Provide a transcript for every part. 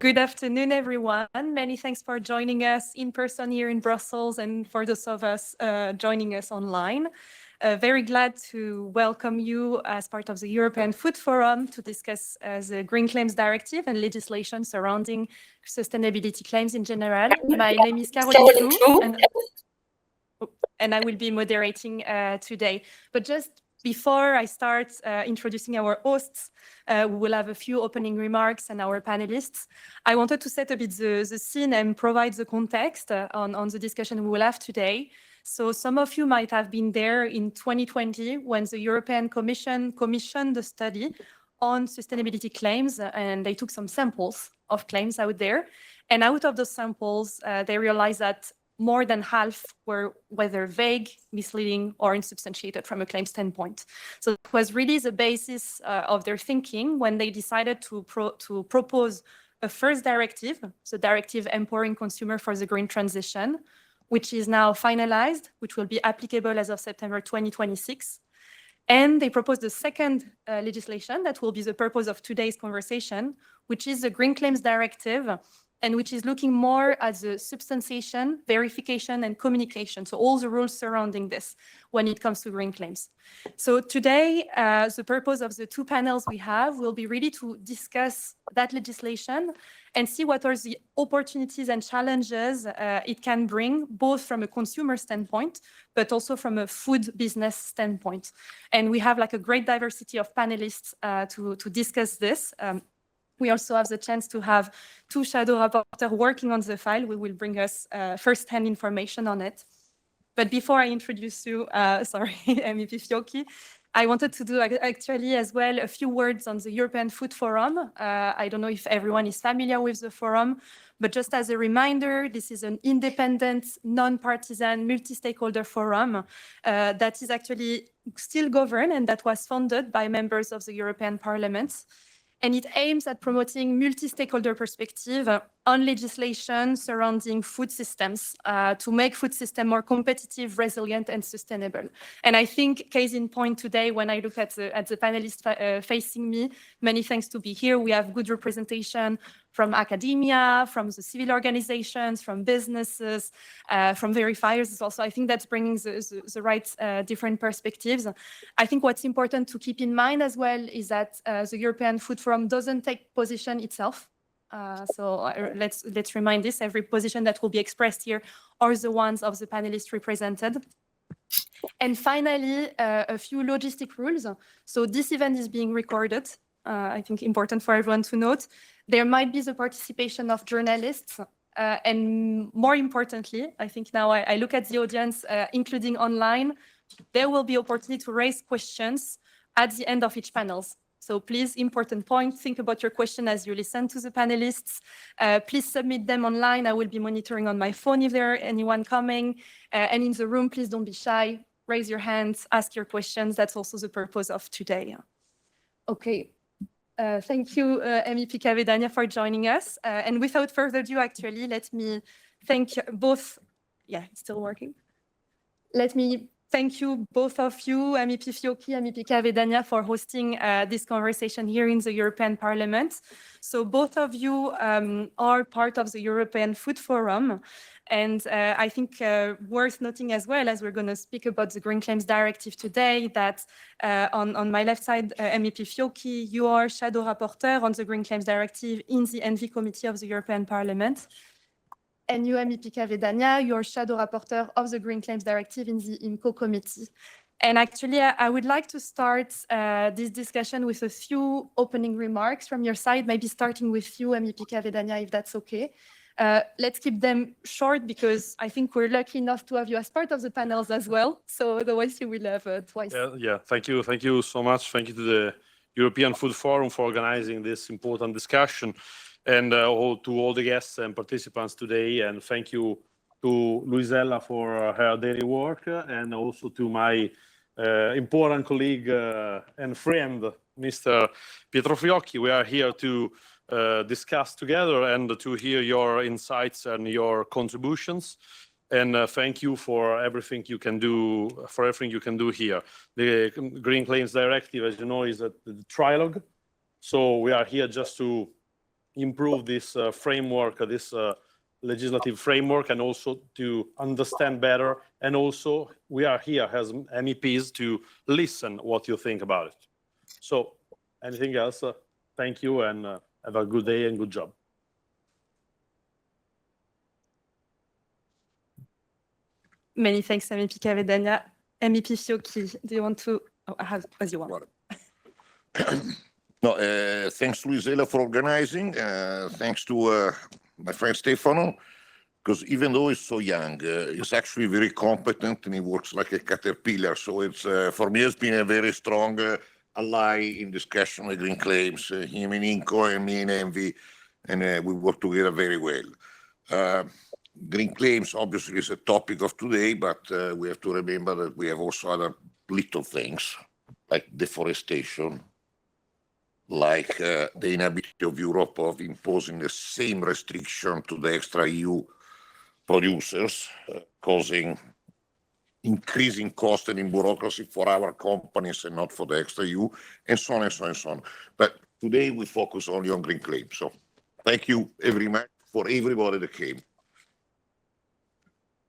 Good afternoon, everyone. Many thanks for joining us in person here in Brussels and for those of us joining us online. Very glad to welcome you as part of the European Food Forum to discuss the Green Claims Directive and legislation surrounding sustainability claims in general. My name is Caroline Clou, and I will be moderating today. But just before I start introducing our hosts, we will have a few opening remarks and our panelists. I wanted to set a bit the scene and provide the context on the discussion we will have today. So some of you might have been there in 2020 when the European Commission commissioned the study on sustainability claims, and they took some samples of claims out there. And out of those samples, they realized that more than half were whether vague, misleading, or unsubstantiated from a claim standpoint. So it was really the basis of their thinking when they decided to propose a first directive, so directive empowering consumer for the green transition, which is now finalized, which will be applicable as of September 2026. And they proposed the second legislation that will be the purpose of today's conversation, which is the Green Claims Directive, and which is looking more at the substantiation, verification, and communication. So all the rules surrounding this when it comes to green claims. So today, the purpose of the two panels we have will be really to discuss that legislation and see what are the opportunities and challenges it can bring, both from a consumer standpoint, but also from a food business standpoint. And we have like a great diversity of panelists to discuss this. We also have the chance to have two shadow rapporteurs working on the file. We will bring us first-hand information on it. But before I introduce you, MEP Fiocchi, I wanted to do actually as well a few words on the European Food Forum. I don't know if everyone is familiar with the forum, but just as a reminder, this is an independent, non-partisan, multi-stakeholder forum that is actually still governed and that was funded by members of the European Parliament. And it aims at promoting multi-stakeholder perspective on legislation surrounding food systems to make food system more competitive, resilient, and sustainable. And I think case in point today, when I look at the panelists facing me, many thanks to be here. We have good representation from academia, from the civil organizations, from businesses, from verifiers also. I think that's bringing the right different perspectives. I think what's important to keep in mind as well is that the European Food Forum doesn't take position itself. So let's remind this, every position that will be expressed here are the ones of the panelists represented. And finally, a few logistic rules. So this event is being recorded. I think important for everyone to note. There might be the participation of journalists, and more importantly, I think now I look at the audience, including online, there will be opportunity to raise questions at the end of each panel. So please, important point, think about your question as you listen to the panelists. Please submit them online. I will be monitoring on my phone if there are anyone coming. And in the room, please don't be shy. Raise your hands, ask your questions. That's also the purpose of today. Okay. Thank you, MEP Cavedania, for joining us. And without further ado, actually, let me thank both. Yeah, it's still working. Let me thank you, both of you, MEP Fiocchi, MEP Cavedania, for hosting this conversation here in the European Parliament. So both of you are part of the European Food Forum. And I think worth noting as well, as we're going to speak about the Green Claims Directive today, that on my left side, MEP Fiocchi, you are shadow rapporteur on the Green Claims Directive in the ENVI Committee of the European Parliament. And you, MEP Cavedania, you're shadow rapporteur of the Green Claims Directive in the IMCO Committee. And actually, I would like to start this discussion with a few opening remarks from your side, maybe starting with you, MEP Cavedania, if that's okay. Let's keep them short because I think we're lucky enough to have you as part of the panels as well. So otherwise you will have twice. Yeah, thank you. Thank you so much. Thank you to the European Food Forum for organizing this important discussion, and to all the guests and participants today. And thank you to Luisella for her daily work, and also to my important colleague and friend, Mr. Pietro Fiocchi. We are here to discuss together and to hear your insights and your contributions. And thank you for everything you can do, here. The Green Claims Directive, as you know, is the trialogue. So we are here just to improve this framework, this legislative framework, and also to understand better. And also, we are here as MEPs to listen what you think about it. So, anything else? Thank you, and have a good day and good job. Many thanks, MEP Cavedagna. MEP Fiocchi, do you want to? Oh, as you want. No, thanks to Luisela for organizing. Thanks to my friend Stefano, because even though he's so young, he's actually very competent and he works like a caterpillar. So it's for me, it's been a very strong ally in discussion with green claims. Him and Inco and me and Envy, and we work together very well. Green claims obviously is a topic of today, but we have to remember that we have also other little things like deforestation, like the inability of Europe of imposing the same restriction to the extra EU producers, causing increasing cost and in bureaucracy for our companies and not for the extra EU, and so on and so on and so on. But today we focus only on green claims. So thank you very much for everybody that came.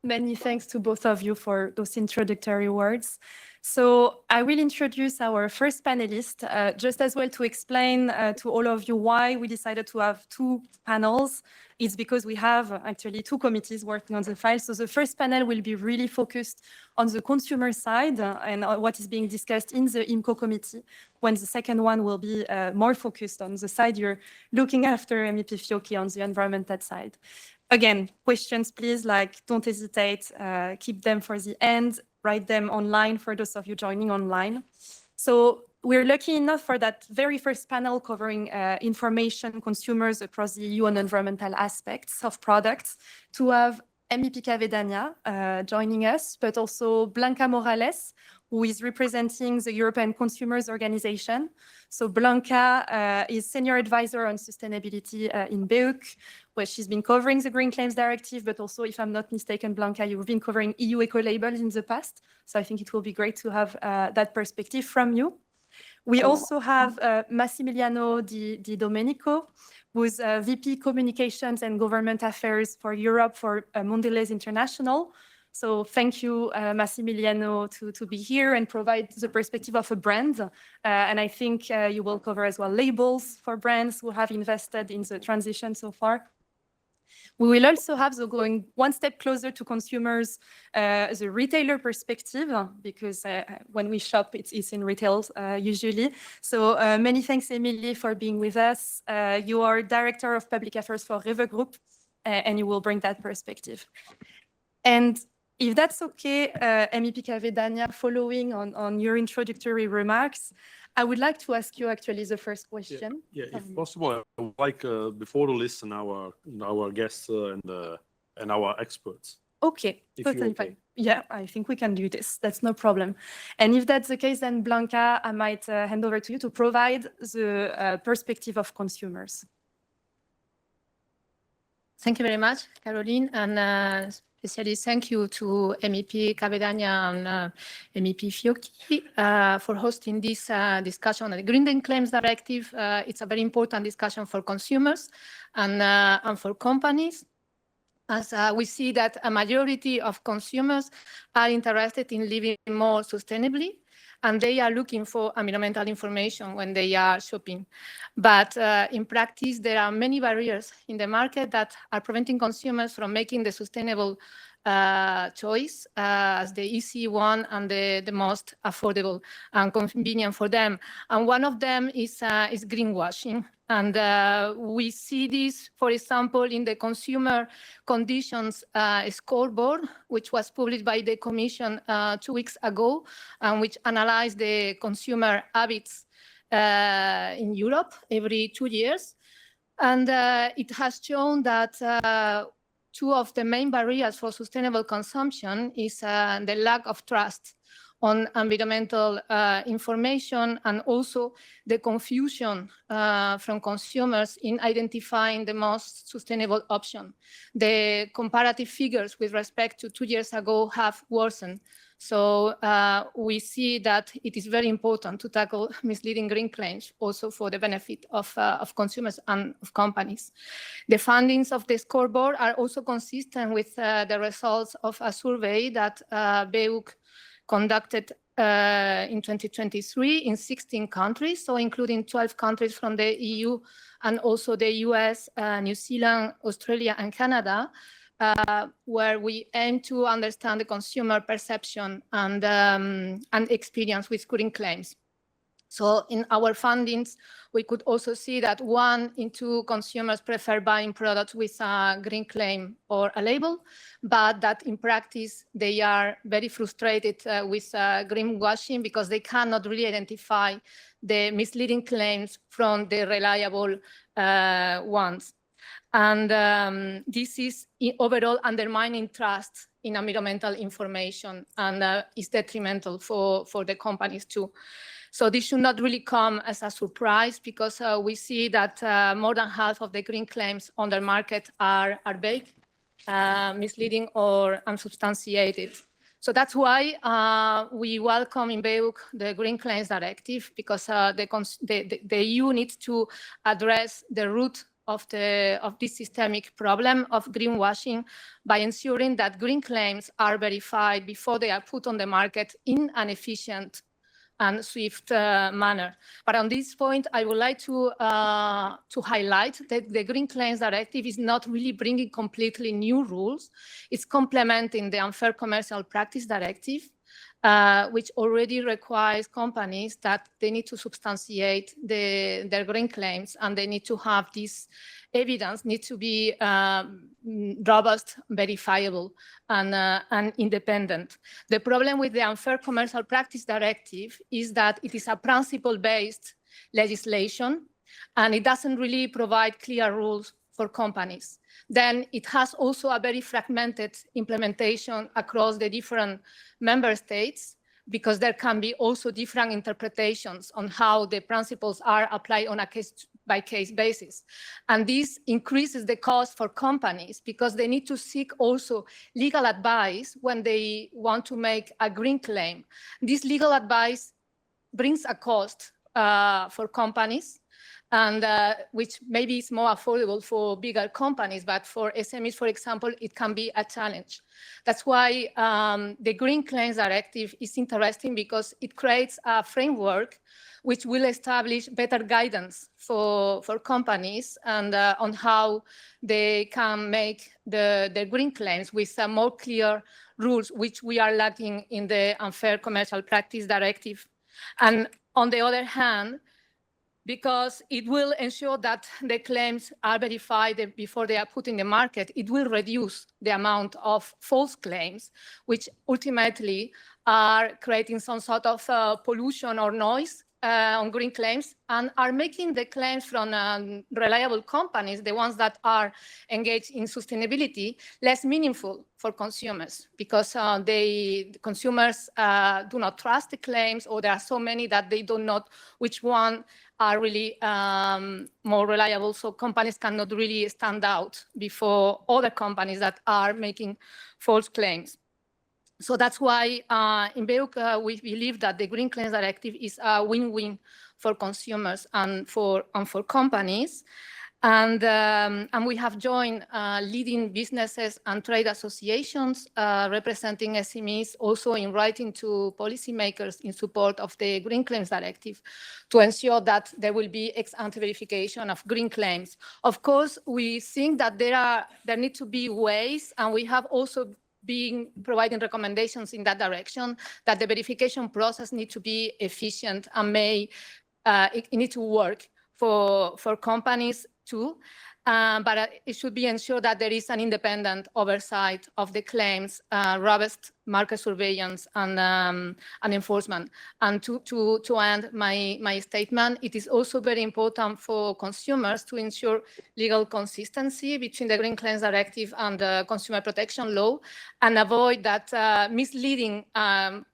Many thanks to both of you for those introductory words. So I will introduce our first panelist, just as well to explain to all of you why we decided to have two panels. It's because we have actually two committees working on the file. So the first panel will be really focused on the consumer side and what is being discussed in the IMCO committee, when the second one will be more focused on the side you're looking after, MEP Fiocchi, on the environmental side. Again, questions, please, like don't hesitate, keep them for the end, write them online for those of you joining online. So we're lucky enough for that very first panel covering information consumers across the EU on environmental aspects of products to have MEP Cavedagna joining us, but also Blanca Morales, who is representing the European Consumers Organization. So Blanca is Senior Advisor on Sustainability in BEUC, where she's been covering the Green Claims Directive, but also, if I'm not mistaken, Blanca, you've been covering EU eco-labels in the past. So I think it will be great to have that perspective from you. We also have Massimiliano Di Domenico, who's VP Communications and Government Affairs for Europe for Mondelez International. So thank you, Massimiliano, to be here and provide the perspective of a brand. And I think you will cover as well labels for brands who have invested in the transition so far. We will also have, so going one step closer to consumers, the retailer perspective, because when we shop, it's in retail usually. So many thanks, Emilie, for being with us. You are Director of Public Affairs for River Group, and you will bring that perspective. And if that's okay, MEP Cavedagna, following on your introductory remarks, I would like to ask you actually the first question. Yeah, if possible, I would like before to listen our guests and our experts. Okay, totally fine. Yeah, I think we can do this. That's no problem. And if that's the case, then Blanca, I might hand over to you to provide the perspective of consumers. Thank you very much, Caroline, and especially thank you to MEP Cavedagna and MEP Fiocchi for hosting this discussion on the Green Claims Directive. It's a very important discussion for consumers and for companies, as we see that a majority of consumers are interested in living more sustainably, and they are looking for environmental information when they are shopping. But in practice, there are many barriers in the market that are preventing consumers from making the sustainable choice as the easy one and the most affordable and convenient for them. And one of them is greenwashing. And we see this, for example, in the Consumer Conditions Scoreboard, which was published by the Commission 2 weeks ago, and which analyzed the consumer habits in Europe every 2 years. And it has shown that two of the main barriers for sustainable consumption is the lack of trust on environmental information, and also the confusion from consumers in identifying the most sustainable option. The comparative figures with respect to 2 years ago have worsened. So we see that it is very important to tackle misleading green claims also for the benefit of consumers and of companies. The findings of the scoreboard are also consistent with the results of a survey that BEUC conducted in 2023 in 16 countries, so including 12 countries from the EU and also the US, New Zealand, Australia, and Canada, where we aim to understand the consumer perception and experience with green claims. So in our findings, we could also see that 1 in 2 consumers prefer buying products with a green claim or a label, but that in practice, they are very frustrated with greenwashing because they cannot really identify the misleading claims from the reliable ones. And this is overall undermining trust in environmental information and is detrimental for the companies too. So this should not really come as a surprise because we see that more than half of the green claims on the market are vague, misleading, or unsubstantiated. So that's why we welcome in BEUC the Green Claims Directive, because the EU needs to address the root of this systemic problem of greenwashing by ensuring that green claims are verified before they are put on the market in an efficient and swift manner. But on this point, I would like to highlight that the Green Claims Directive is not really bringing completely new rules. It's complementing the Unfair Commercial Practice Directive, which already requires companies that they need to substantiate their green claims, and they need to have this evidence, need to be robust, verifiable, and independent. The problem with the Unfair Commercial Practice Directive is that it is a principle-based legislation, and it doesn't really provide clear rules for companies. Then it has also a very fragmented implementation across the different member states, because there can be also different interpretations on how the principles are applied on a case-by-case basis. And this increases the cost for companies because they need to seek also legal advice when they want to make a green claim. This legal advice brings a cost for companies, and which maybe is more affordable for bigger companies, but for SMEs, for example, it can be a challenge. That's why the Green Claims Directive is interesting, because it creates a framework which will establish better guidance for companies and on how they can make the green claims with some more clear rules, which we are lacking in the Unfair Commercial Practice Directive. And on the other hand, because it will ensure that the claims are verified before they are put in the market, it will reduce the amount of false claims, which ultimately are creating some sort of pollution or noise on green claims, and are making the claims from reliable companies, the ones that are engaged in sustainability, less meaningful for consumers, because consumers do not trust the claims, or there are so many that they don't know which one are really more reliable, so companies cannot really stand out before other companies that are making false claims. So that's why in BEUC, we believe that the Green Claims Directive is a win-win for consumers and for companies. And we have joined leading businesses and trade associations representing SMEs, also in writing to policymakers in support of the Green Claims Directive, to ensure that there will be ex-ante verification of green claims. Of course, we think that there need to be ways, and we have also been providing recommendations in that direction, that the verification process needs to be efficient and it needs to work for companies too, but it should be ensured that there is an independent oversight of the claims, robust market surveillance and enforcement. And to end my statement, it is also very important for consumers to ensure legal consistency between the Green Claims Directive and the Consumer Protection Law, and avoid that misleading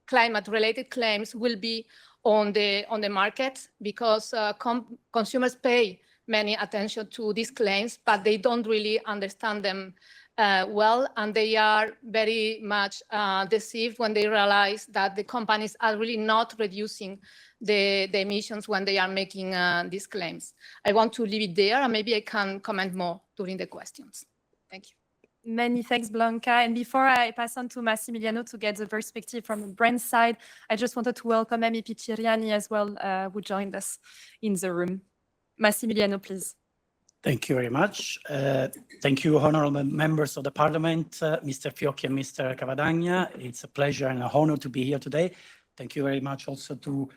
climate-related claims will be on the market, because consumers pay many attention to these claims, but they don't really understand them well, and they are very much deceived when they realize that the companies are really not reducing the emissions when they are making these claims. I want to leave it there, and maybe I can comment more during the questions. Thank you. Many thanks, Blanca. And before I pass on to Massimiliano to get the perspective from the brand side, I just wanted to welcome MEP Ciriani as well, who joined us in the room. Massimiliano, please. Thank you very much. Thank you, honorable members of the Parliament, Mr. Fiocchi and Mr. Cavadagna. It's a pleasure and an honor to be here today. Thank you very much also to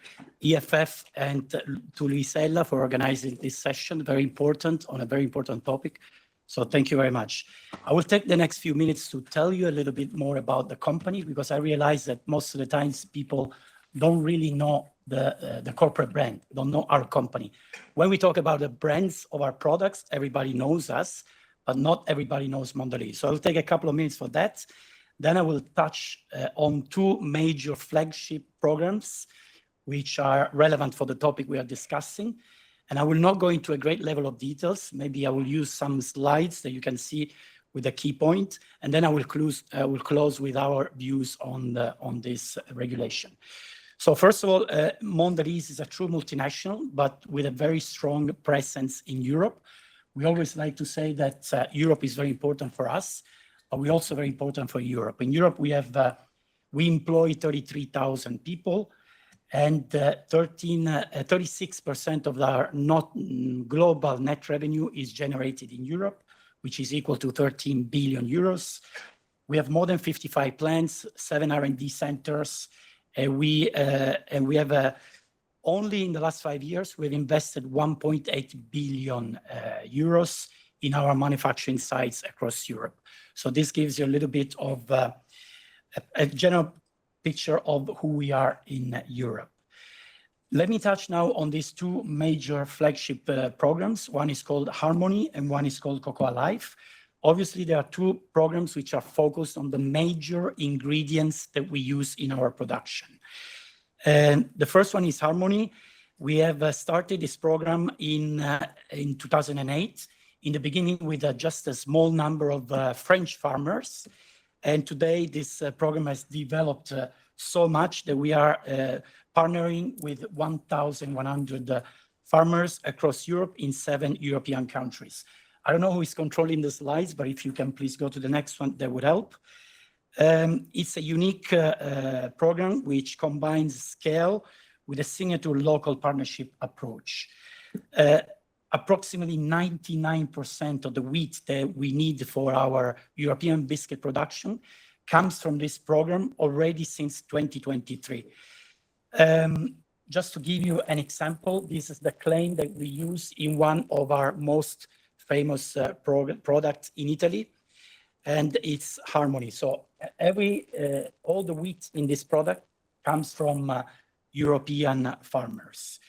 EFF and to Luisella for organizing this session, very important, on a very important topic. So thank you very much. I will take the next few minutes to tell you a little bit more about the company, because I realize that most of the times people don't really know the corporate brand, don't know our company. When we talk about the brands of our products, everybody knows us, but not everybody knows Mondelez. So I'll take a couple of minutes for that. Then I will touch on two major flagship programs which are relevant for the topic we are discussing. And I will not go into a great level of details. Maybe I will use some slides that you can see with a key point, and then I will close with our views on this regulation. So first of all, Mondelez is a true multinational, but with a very strong presence in Europe. We always like to say that Europe is very important for us, but we're also very important for Europe. In Europe, we employ 33,000 people, and 36% of our global net revenue is generated in Europe, which is equal to 13 billion euros. We have more than 55 plants, 7 R&D centers, and we have only in the last 5 years, we've invested 1.8 billion euros in our manufacturing sites across Europe. So this gives you a little bit of a general picture of who we are in Europe. Let me touch now on these two major flagship programs. One is called Harmony and one is called Cocoa Life. Obviously, there are two programs which are focused on the major ingredients that we use in our production. And the first one is Harmony. We have started this program in 2008, in the beginning with just a small number of French farmers. And today, this program has developed so much that we are partnering with 1,100 farmers across Europe in 7 European countries. I don't know who is controlling the slides, but if you can please go to the next one, that would help. It's a unique program which combines scale with a signature local partnership approach. Approximately 99% of the wheat that we need for our European biscuit production comes from this program already since 2023. Just to give you an example, this is the claim that we use in one of our most famous products in Italy, and it's Harmony. So all the wheat in this product comes from European farmers.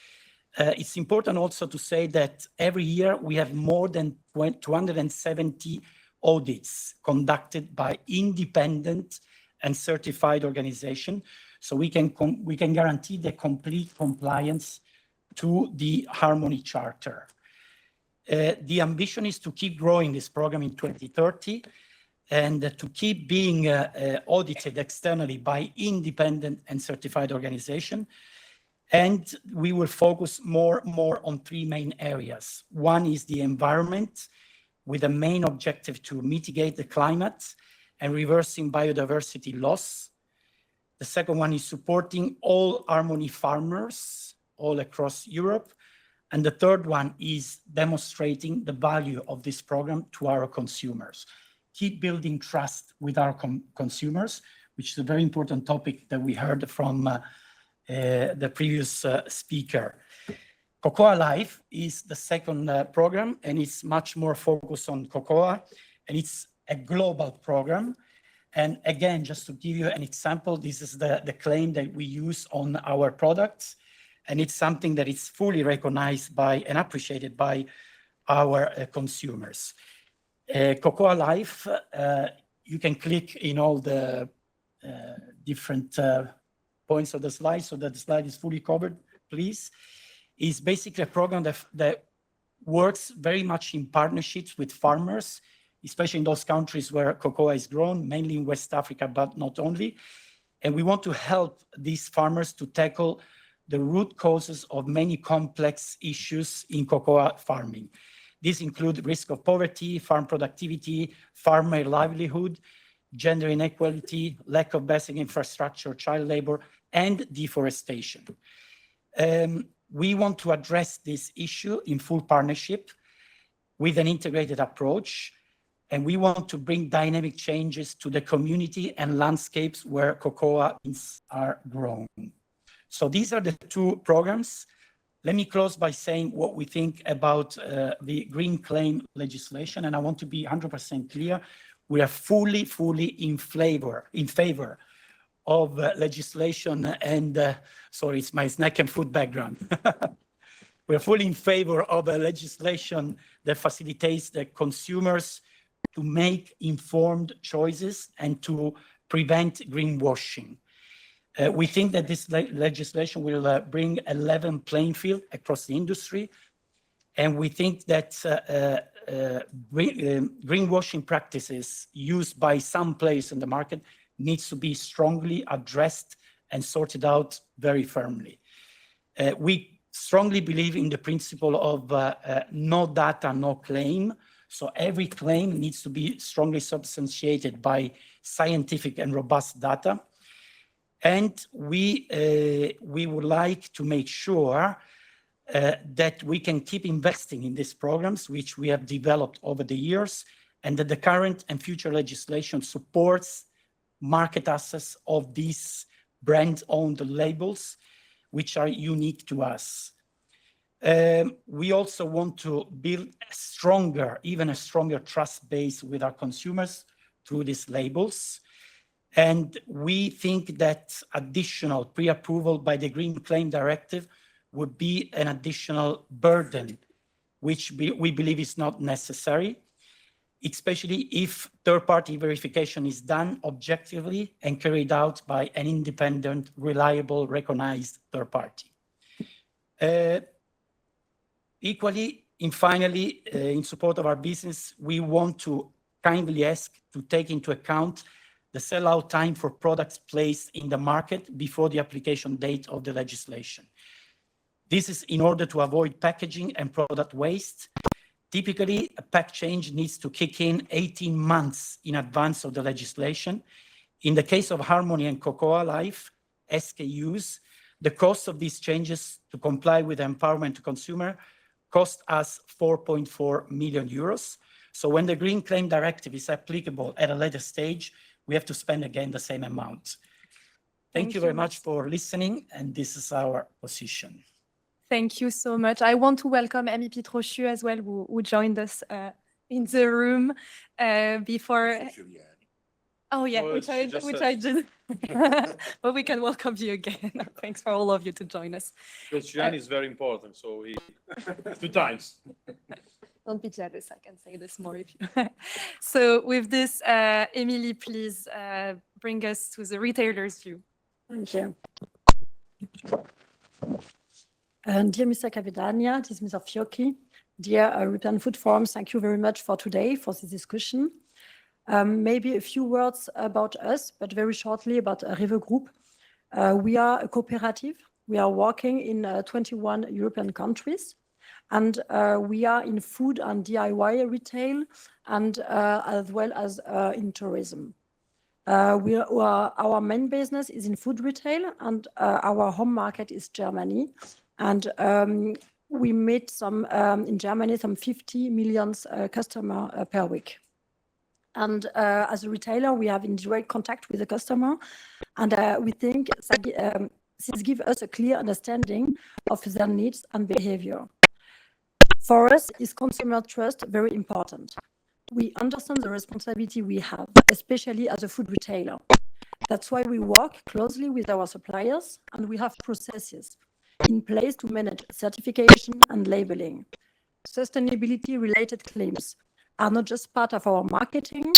It's important also to say that every year we have more than 270 audits conducted by independent and certified organizations, so we can guarantee the complete compliance to the Harmony Charter. The ambition is to keep growing this program in 2030 and to keep being audited externally by independent and certified organizations. And we will focus more on 3 main areas. One is the environment, with a main objective to mitigate the climate and reversing biodiversity loss. The second one is supporting all Harmony farmers all across Europe. And the third one is demonstrating the value of this program to our consumers. Keep building trust with our consumers, which is a very important topic that we heard from the previous speaker. Cocoa Life is the second program, and it's much more focused on cocoa, and it's a global program. And again, just to give you an example, this is the claim that we use on our products, and it's something that is fully recognized by and appreciated by our consumers. Cocoa Life, you can click in all the different points of the slide so that the slide is fully covered, please, is basically a program that works very much in partnerships with farmers, especially in those countries where cocoa is grown, mainly in West Africa, but not only. And we want to help these farmers to tackle the root causes of many complex issues in cocoa farming. These include risk of poverty, farm productivity, farmer livelihood, gender inequality, lack of basic infrastructure, child labor, and deforestation. We want to address this issue in full partnership with an integrated approach, and we want to bring dynamic changes to the community and landscapes where cocoa beans are grown. So these are the two programs. Let me close by saying what we think about the green claim legislation, and I want to be 100% clear. We are fully in favor of legislation and, sorry, it's my snack and food background. We're fully in favor of a legislation that facilitates the consumers to make informed choices and to prevent greenwashing. We think that this legislation will bring a level playing field across the industry. And we think that greenwashing practices used by some players in the market needs to be strongly addressed and sorted out very firmly. We strongly believe in the principle of no data, no claim. So every claim needs to be strongly substantiated by scientific and robust data. And we would like to make sure that we can keep investing in these programs, which we have developed over the years, and that the current and future legislation supports market access of these brand-owned labels, which are unique to us. We also want to build a stronger, even a stronger trust base with our consumers through these labels. And we think that additional pre-approval by the Green Claim Directive would be an additional burden, which we believe is not necessary, especially if third-party verification is done objectively and carried out by an independent, reliable, recognized third party. Equally, and finally, in support of our business, we want to kindly ask to take into account the sell-out time for products placed in the market before the application date of the legislation. This is in order to avoid packaging and product waste. Typically, a pack change needs to kick in 18 months in advance of the legislation. In the case of Harmony and Cocoa Life SKUs, the cost of these changes to comply with empowerment to consumer cost us 4.4 million euros. So when the Green Claim Directive is applicable at a later stage, we have to spend again the same amount. Thank you very much for listening, and this is our position. Thank you so much. I want to welcome MEP Trochu as well, who joined us in the room before. Oh yeah, Well, which I did. But we can welcome you again. Thanks for all of you to join us. Because Gianni is very important, so he 2 times. Don't be jealous, I can say this more if you. So with this, Emily, please bring us to the retailer's view. Thank you. Dear Mr. Cavedania, dear Mr. Fiocchi, dear European Food Forum, thank you very much for today, for this discussion. Maybe a few words about us, but very shortly about River Group. We are a cooperative. We are working in 21 European countries, and we are in food and DIY retail, and as well as in tourism. Our main business is in food retail, and our home market is Germany. And we meet in Germany some 50 million customers per week. And as a retailer, we have in direct contact with the customer, and we think this gives us a clear understanding of their needs and behavior. For us, is consumer trust very important. We understand the responsibility we have, especially as a food retailer. That's why we work closely with our suppliers, and we have processes in place to manage certification and labeling. Sustainability-related claims are not just part of our marketing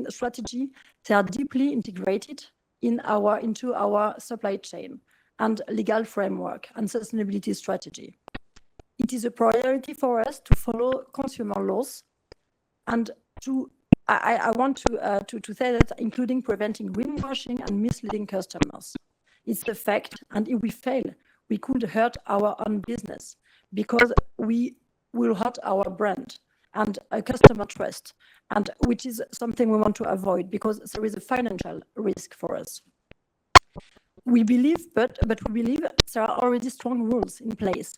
strategy, they are deeply integrated into our supply chain and legal framework and sustainability strategy. It is a priority for us to follow consumer laws and I want to say that including preventing greenwashing and misleading customers. It's a fact, and if we fail, we could hurt our own business because we will hurt our brand and customer trust, and which is something we want to avoid because there is a financial risk for us. We believe, but we believe there are already strong rules in place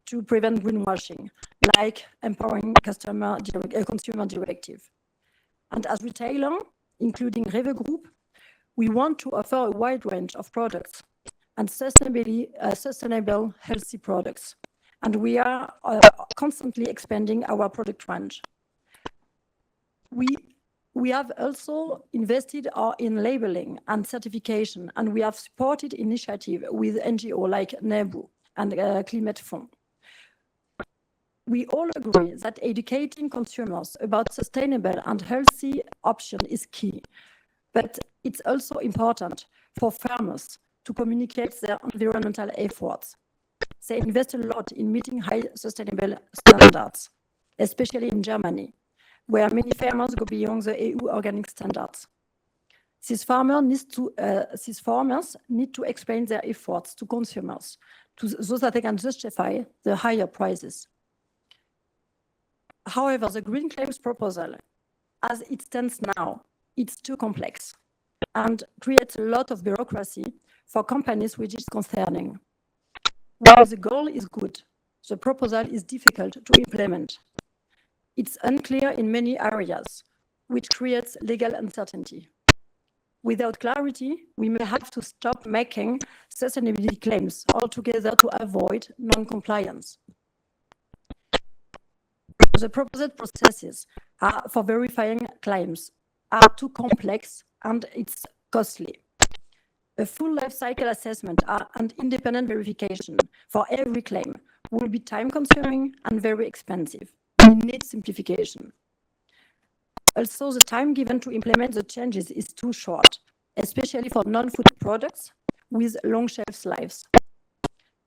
to prevent greenwashing, like empowering consumer directive. And as retailer, including Rewe Group, we want to offer a wide range of products and sustainable, healthy products. And we are constantly expanding our product range. We have also invested in labeling and certification, and we have supported initiatives with NGO like NEBU and Climate Fund. We all agree that educating consumers about sustainable and healthy options is key, but it's also important for farmers to communicate their environmental efforts. They invest a lot in meeting high sustainable standards, especially in Germany, where many farmers go beyond the EU organic standards. These farmers need to explain their efforts to consumers so that they can justify the higher prices. However, the Green Claims proposal, as it stands now, it's too complex and creates a lot of bureaucracy for companies which is concerning. While the goal is good, the proposal is difficult to implement. It's unclear in many areas, which creates legal uncertainty. Without clarity, we may have to stop making sustainability claims altogether to avoid non-compliance. The proposed processes for verifying claims are too complex and it's costly. A full life cycle assessment and independent verification for every claim will be time-consuming and very expensive. We need simplification. Also, the time given to implement the changes is too short, especially for non-food products with long shelf lives.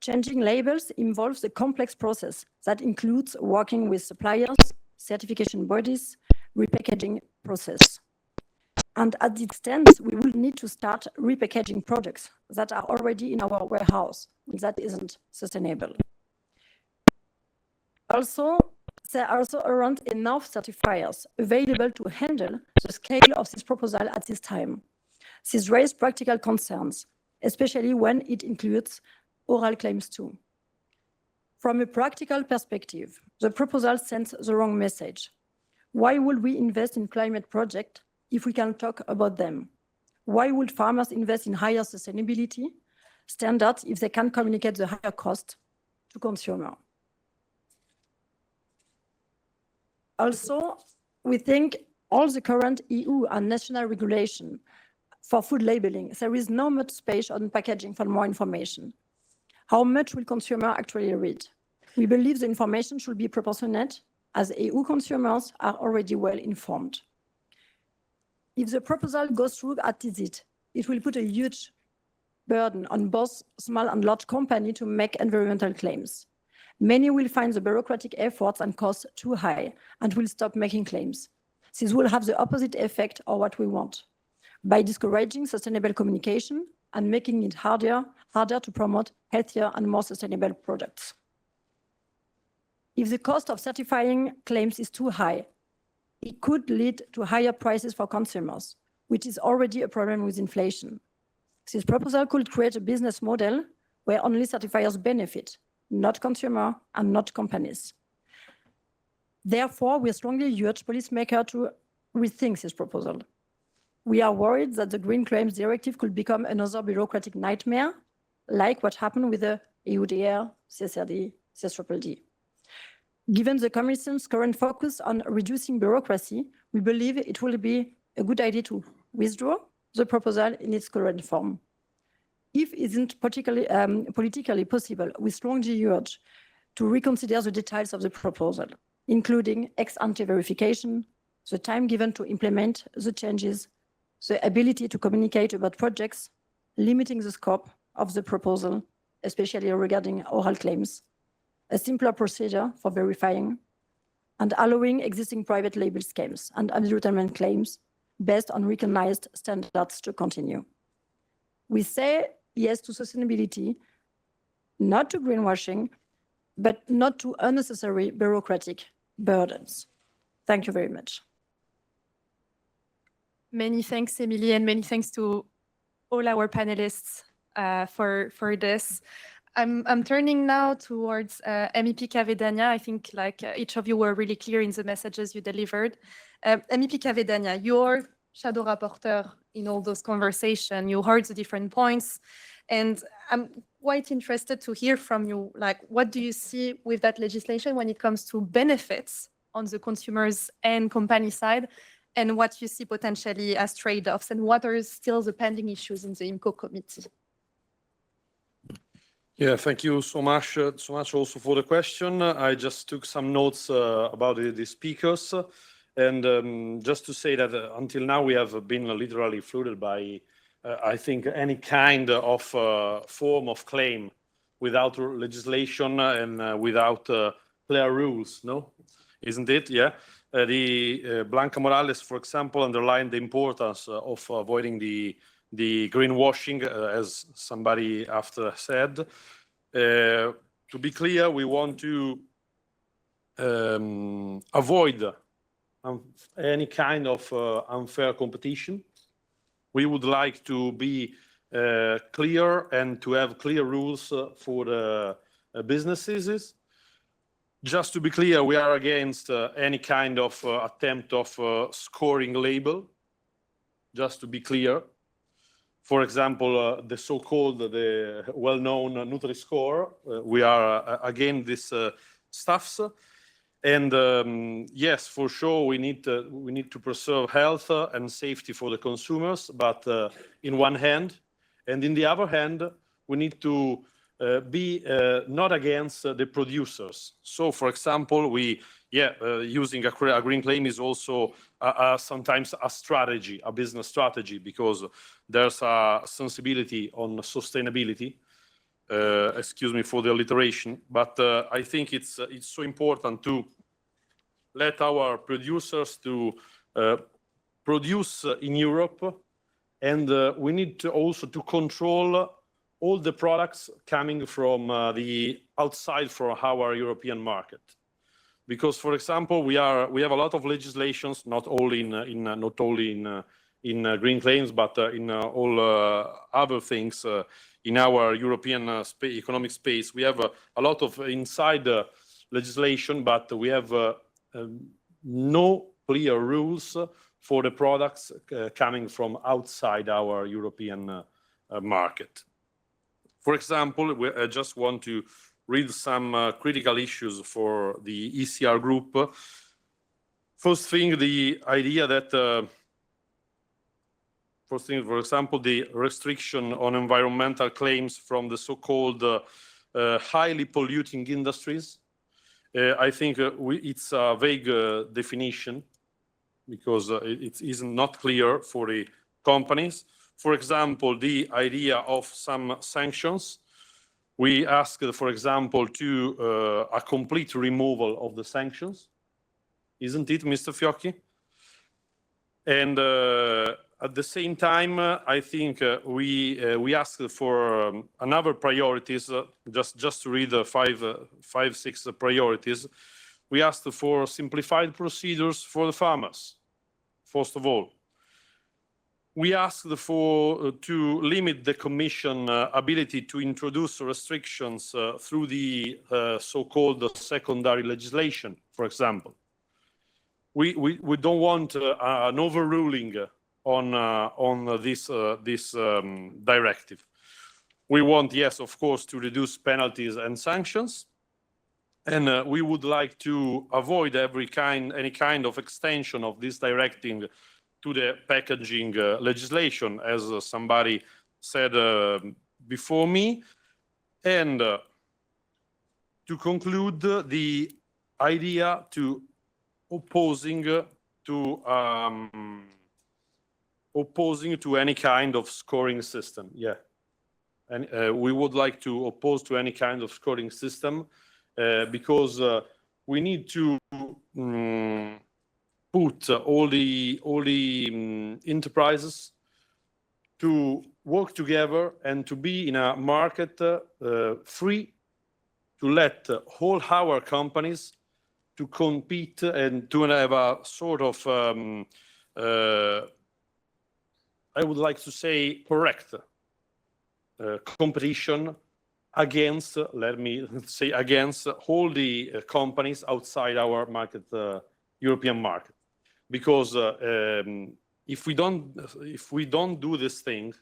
Changing labels involves a complex process that includes working with suppliers, certification bodies, repackaging process. And at the extent, we will need to start repackaging products that are already in our warehouse. That isn't sustainable. Also, there are also around enough certifiers available to handle the scale of this proposal at this time. This raises practical concerns, especially when it includes oral claims too. From a practical perspective, the proposal sends the wrong message. Why would we invest in climate projects if we can talk about them? Why would farmers invest in higher sustainability standards if they can communicate the higher cost to consumers? Also, we think all the current EU and national regulation for food labeling, there is not much space on packaging for more information. How much will consumers actually read? We believe the information should be proportionate, as EU consumers are already well informed. If the proposal goes through as it will put a huge burden on both small and large companies to make environmental claims. Many will find the bureaucratic efforts and costs too high and will stop making claims. This will have the opposite effect of what we want, by discouraging sustainable communication and making it harder to promote healthier and more sustainable products. If the cost of certifying claims is too high, it could lead to higher prices for consumers, which is already a problem with inflation. This proposal could create a business model where only certifiers benefit, not consumers and not companies. Therefore, we strongly urge policymakers to rethink this proposal. We are worried that the Green Claims Directive could become another bureaucratic nightmare, like what happened with the EUDR, CSRD, CSDD. Given the Commission's current focus on reducing bureaucracy, we believe it will be a good idea to withdraw the proposal in its current form. If it isn't politically possible, we strongly urge to reconsider the details of the proposal, including ex-ante verification, the time given to implement the changes, the ability to communicate about projects, limiting the scope of the proposal, especially regarding oral claims, a simpler procedure for verifying, and allowing existing private label schemes and advertisement claims based on recognized standards to continue. We say yes to sustainability, not to greenwashing, but not to unnecessary bureaucratic burdens. Thank you very much. Many thanks, Emilie, and many thanks to all our panelists for this. I'm turning now towards MEP Kavedania. I think each of you were really clear in the messages you delivered. MEP Kavedania, you're shadow rapporteur in all those conversations. You heard the different points, and I'm quite interested to hear from you, what do you see with that legislation when it comes to benefits on the consumers and company side, and what you see potentially as trade-offs, and what are still the pending issues in the IMCO committee? Yeah, thank you so much also for the question. I just took some notes about the speakers, and just to say that until now we have been literally flooded by, I think, any kind of form of claim without legislation and without clear rules, no? Isn't it? Yeah. Blanca Morales, for example, underlined the importance of avoiding the greenwashing, as somebody after said. To be clear, we want to avoid any kind of unfair competition. We would like to be clear and to have clear rules for the businesses. Just to be clear, we are against any kind of attempt of scoring label, just to be clear. For example, the so-called, the well-known Nutri-Score, we are against this stuffs. And yes, for sure, we need to preserve health and safety for the consumers, but in one hand, and in the other hand, we need to be not against the producers. So, for example, using a green claim is also sometimes a strategy, a business strategy, because there's a sensibility on sustainability. Excuse me for the alliteration, but I think it's so important to let our producers to produce in Europe, and we need to also to control all the products coming from the outside from our European market. Because, for example, we have a lot of legislations, not only in green claims, but in all other things in our European economic space. We have a lot of inside legislation, but we have no clear rules for the products coming from outside our European market. For example, I just want to read some critical issues for the ECR group. First thing, the idea that, for example, the restriction on environmental claims from the so-called highly polluting industries. I think it's a vague definition because it is not clear for the companies. For example, the idea of some sanctions. We ask, for example, to a complete removal of the sanctions. Isn't it, Mr. Fiocchi? And at the same time, I think we ask for another priorities, just to read the five, six priorities. We asked for simplified procedures for the farmers, first of all. We asked to limit the Commission ability to introduce restrictions through the so-called secondary legislation, for example. We don't want an overruling on this directive. We want, yes, of course, to reduce penalties and sanctions, and we would like to avoid any kind of extension of this directive to the packaging legislation, as somebody said before me. And to conclude, the idea to opposing to opposing to any kind of scoring system. Yeah. And we would like to oppose to any kind of scoring system because we need to put all the enterprises to work together and to be in a market free to let all our companies to compete and to have a sort of, I would like to say, correct competition against, let me say, against all the companies outside our market, European market. Because if we don't do this thing,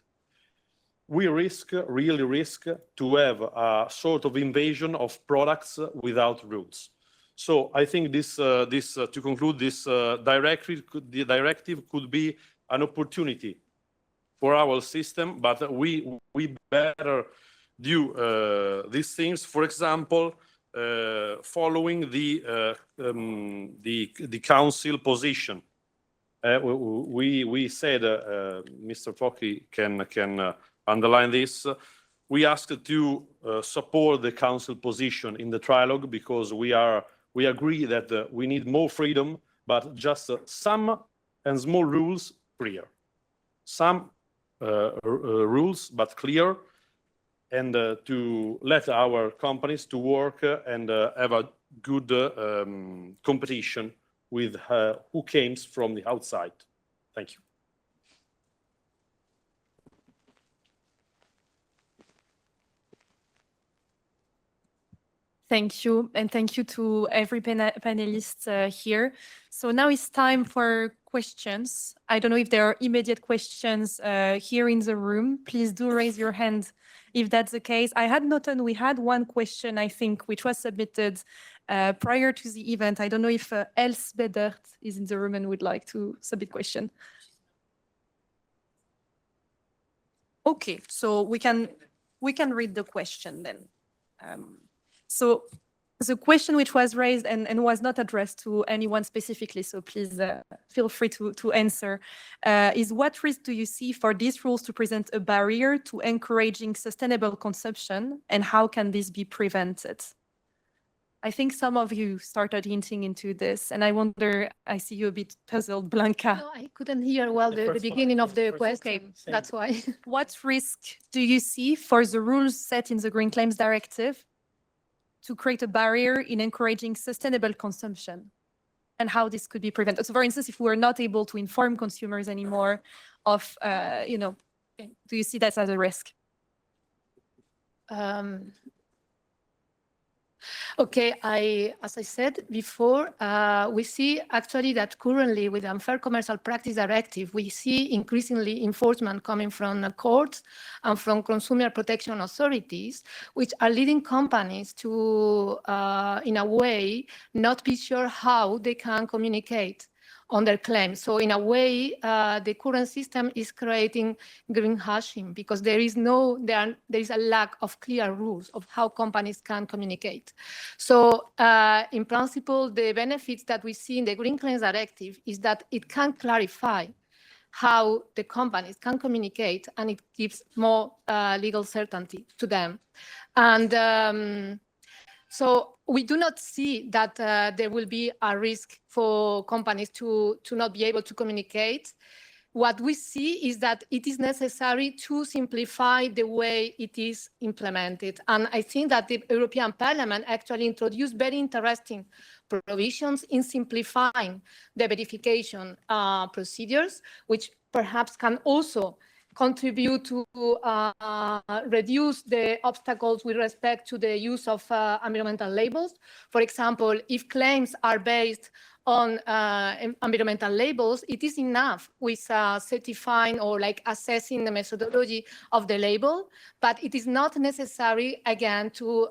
we really risk to have a sort of invasion of products without rules. So I think this, to conclude, this directive could be an opportunity for our system, but we better do these things. For example, following the council position. We said, Mr. Focchi can underline this. We asked to support the council position in the trialogue because we agree that we need more freedom, but just some and small rules clear. Some rules, but clear, and to let our companies to work and have a good competition with who comes from the outside. Thank you. Thank you, and thank you to every panelist here. So now it's time for questions. I don't know if there are immediate questions here in the room. Please do raise your hand if that's the case. I had noted we had one question, I think, which was submitted prior to the event. I don't know if Els Bedert is in the room and would like to submit question. Okay, so we can read the question then. So the question which was raised and was not addressed to anyone specifically, so please feel free to answer, is what risk do you see for these rules to present a barrier to encouraging sustainable consumption, and how can this be prevented? I think some of you started hinting into this, and I wonder, I see you a bit puzzled, Blanca. No, I couldn't hear well the beginning of the question. Okay. That's why. What risk do you see for the rules set in the Green Claims Directive to create a barrier in encouraging sustainable consumption, and how this could be prevented? So for instance, if we're not able to inform consumers anymore of, do you see that as a risk? Okay, as I said before, we see actually that currently with the Unfair Commercial Practice Directive, we see increasingly enforcement coming from the courts and from consumer protection authorities, which are leading companies to, in a way, not be sure how they can communicate on their claims. So in a way, the current system is creating greenwashing because there is a lack of clear rules of how companies can communicate. So in principle, the benefits that we see in the Green Claims Directive is that it can clarify how the companies can communicate, and it gives more legal certainty to them. And so we do not see that there will be a risk for companies to not be able to communicate. What we see is that it is necessary to simplify the way it is implemented. And I think that the European Parliament actually introduced very interesting provisions in simplifying the verification procedures, which perhaps can also contribute to reduce the obstacles with respect to the use of environmental labels. For example, if claims are based on environmental labels, it is enough with certifying or like assessing the methodology of the label, but it is not necessary, again, to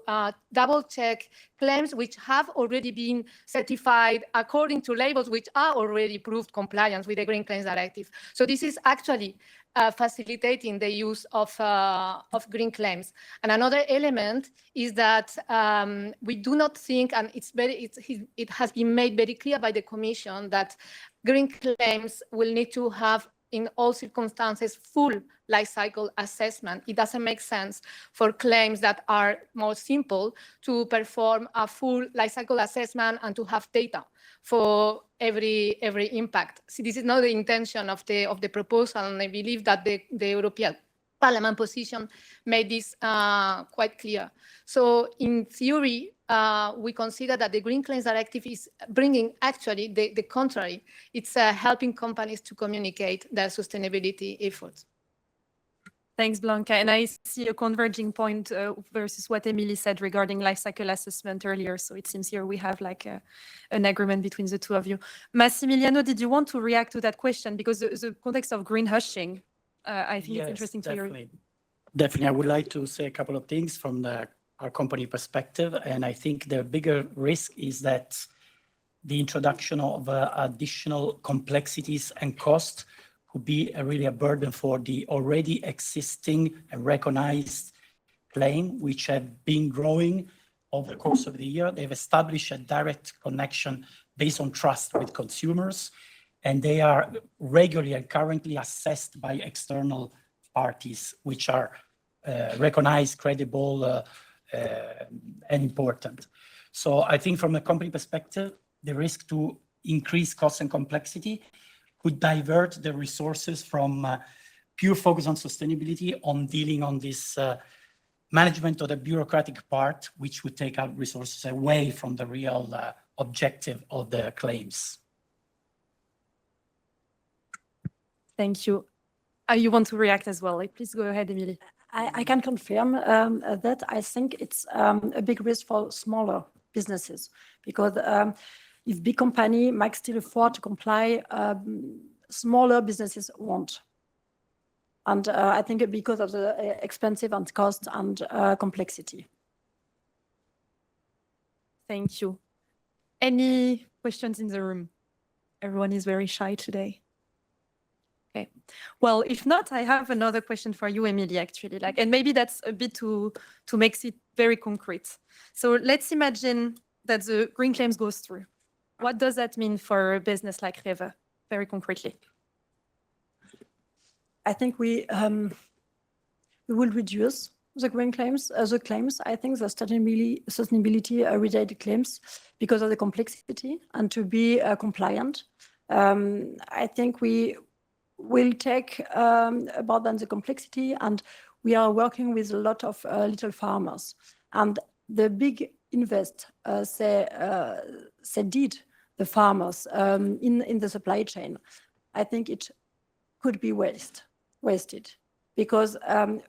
double check claims which have already been certified according to labels which are already proved compliance with the Green Claims Directive. So this is actually facilitating the use of green claims. And another element is that we do not think, and it has been made very clear by the Commission, that green claims will need to have in all circumstances full life cycle assessment. It doesn't make sense for claims that are more simple to perform a full life cycle assessment and to have data for every impact. See, this is not the intention of the proposal, and I believe that the European Parliament position made this quite clear. So in theory, we consider that the Green Claims Directive is bringing actually the contrary. It's helping companies to communicate their sustainability efforts. Thanks, Blanca. And I see a converging point versus what Emily said regarding life cycle assessment earlier. So it seems here we have like an agreement between the two of you. Massimiliano, did you want to react to that question? Because the context of greenwashing, I think it's interesting to hear. Definitely. I would like to say a couple of things from our company perspective. And I think the bigger risk is that the introduction of additional complexities and costs could be really a burden for the already existing and recognized claim, which have been growing over the course of the year. They've established a direct connection based on trust with consumers, and they are regularly and currently assessed by external parties, which are recognized, credible, and important. So I think from a company perspective, the risk to increase cost and complexity could divert the resources from pure focus on sustainability on dealing on this management of the bureaucratic part, which would take out resources away from the real objective of the claims. Thank you. You want to react as well? Please go ahead, Emily. I can confirm that I think it's a big risk for smaller businesses, because if big company might still afford to comply, smaller businesses won't. And I think because of the expensive and cost and complexity. Thank you. Any questions in the room? Everyone is very shy today. Okay. Well, if not, I have another question for you, Emily, actually. And maybe that's a bit to make it very concrete. So let's imagine that the green claims goes through. What does that mean for a business like REWE, very concretely? I think we will reduce the green claims, the claims. I think the sustainability related claims because of the complexity and to be compliant. I think we will take about the complexity, and we are working with a lot of little farmers. And the big invest did the farmers in the supply chain. I think it could be wasted because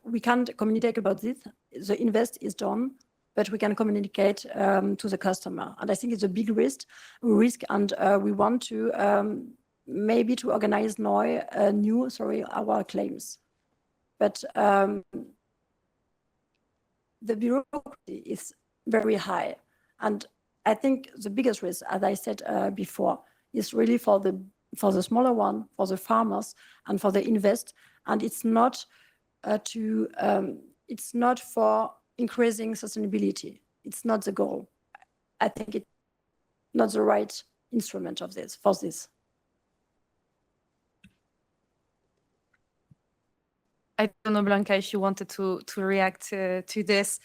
we can't communicate about this. The invest is done, but we can communicate to the customer. And I think it's a big risk, and we want to maybe to organize now our claims. But the bureaucracy is very high. And I think the biggest risk, as I said before, is really for the smaller one, for the farmers and for the invest. And it's not it's not for increasing sustainability. It's not the goal. I think it's not the right instrument for this. I don't know, Blanca, if you wanted to react to this,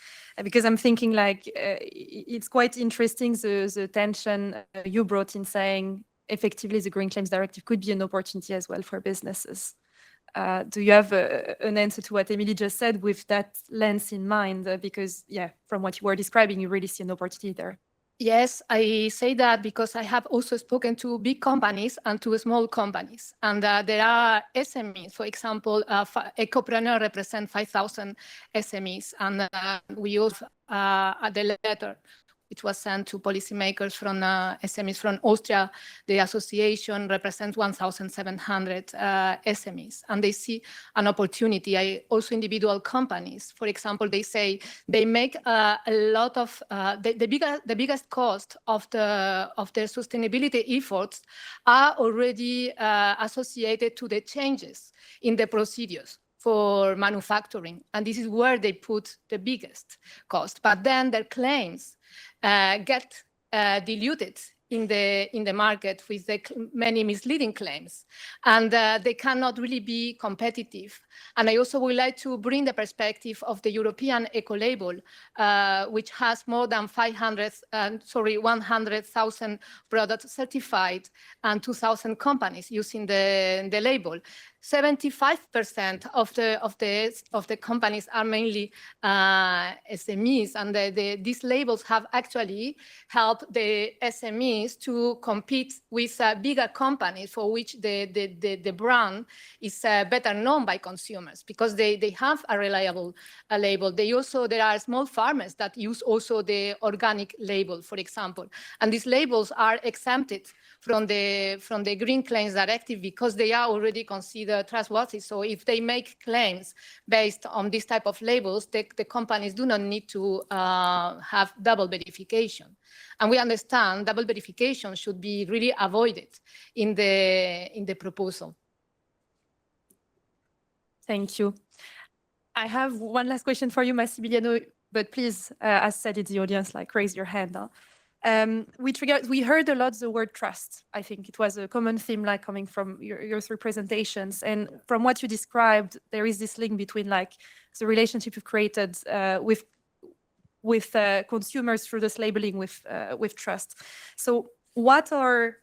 because I'm thinking it's quite interesting, the tension you brought in saying effectively the Green Claims Directive could be an opportunity as well for businesses. Do you have an answer to what Emily just said with that lens in mind? Because, from what you were describing, you really see an opportunity there. Yes, I say that because I have also spoken to big companies and to small companies. And there are SMEs, for example, Ecopreneur represents 5,000 SMEs. And we also, the letter, which was sent to policymakers from SMEs from Austria, the association represents 1,700 SMEs, and they see an opportunity. Also individual companies, for example, they say they make a lot of the biggest cost of their sustainability efforts are already associated to the changes in the procedures for manufacturing, and this is where they put the biggest cost. But then their claims get diluted in the market with many misleading claims, and they cannot really be competitive. And I also would like to bring the perspective of the European eco-label, which has more than 100,000 products certified and 2,000 companies using the label. 75% of the companies are mainly SMEs, and these labels have actually helped the SMEs to compete with bigger companies for which the brand is better known by consumers because they have a reliable label. There are small farmers that use also the organic label, for example, and these labels are exempted from the Green Claims Directive because they are already considered trustworthy. So if they make claims based on this type of labels, the companies do not need to have double verification. And we understand double verification should be really avoided in the proposal. Thank you. I have one last question for you, Massimiliano, but please, as said in the audience, like raise your hand. We heard a lot the word trust. I think it was a common theme, like coming from your three presentations. And from what you described, there is this link between like the relationship you've created with consumers through this labeling with trust. So what are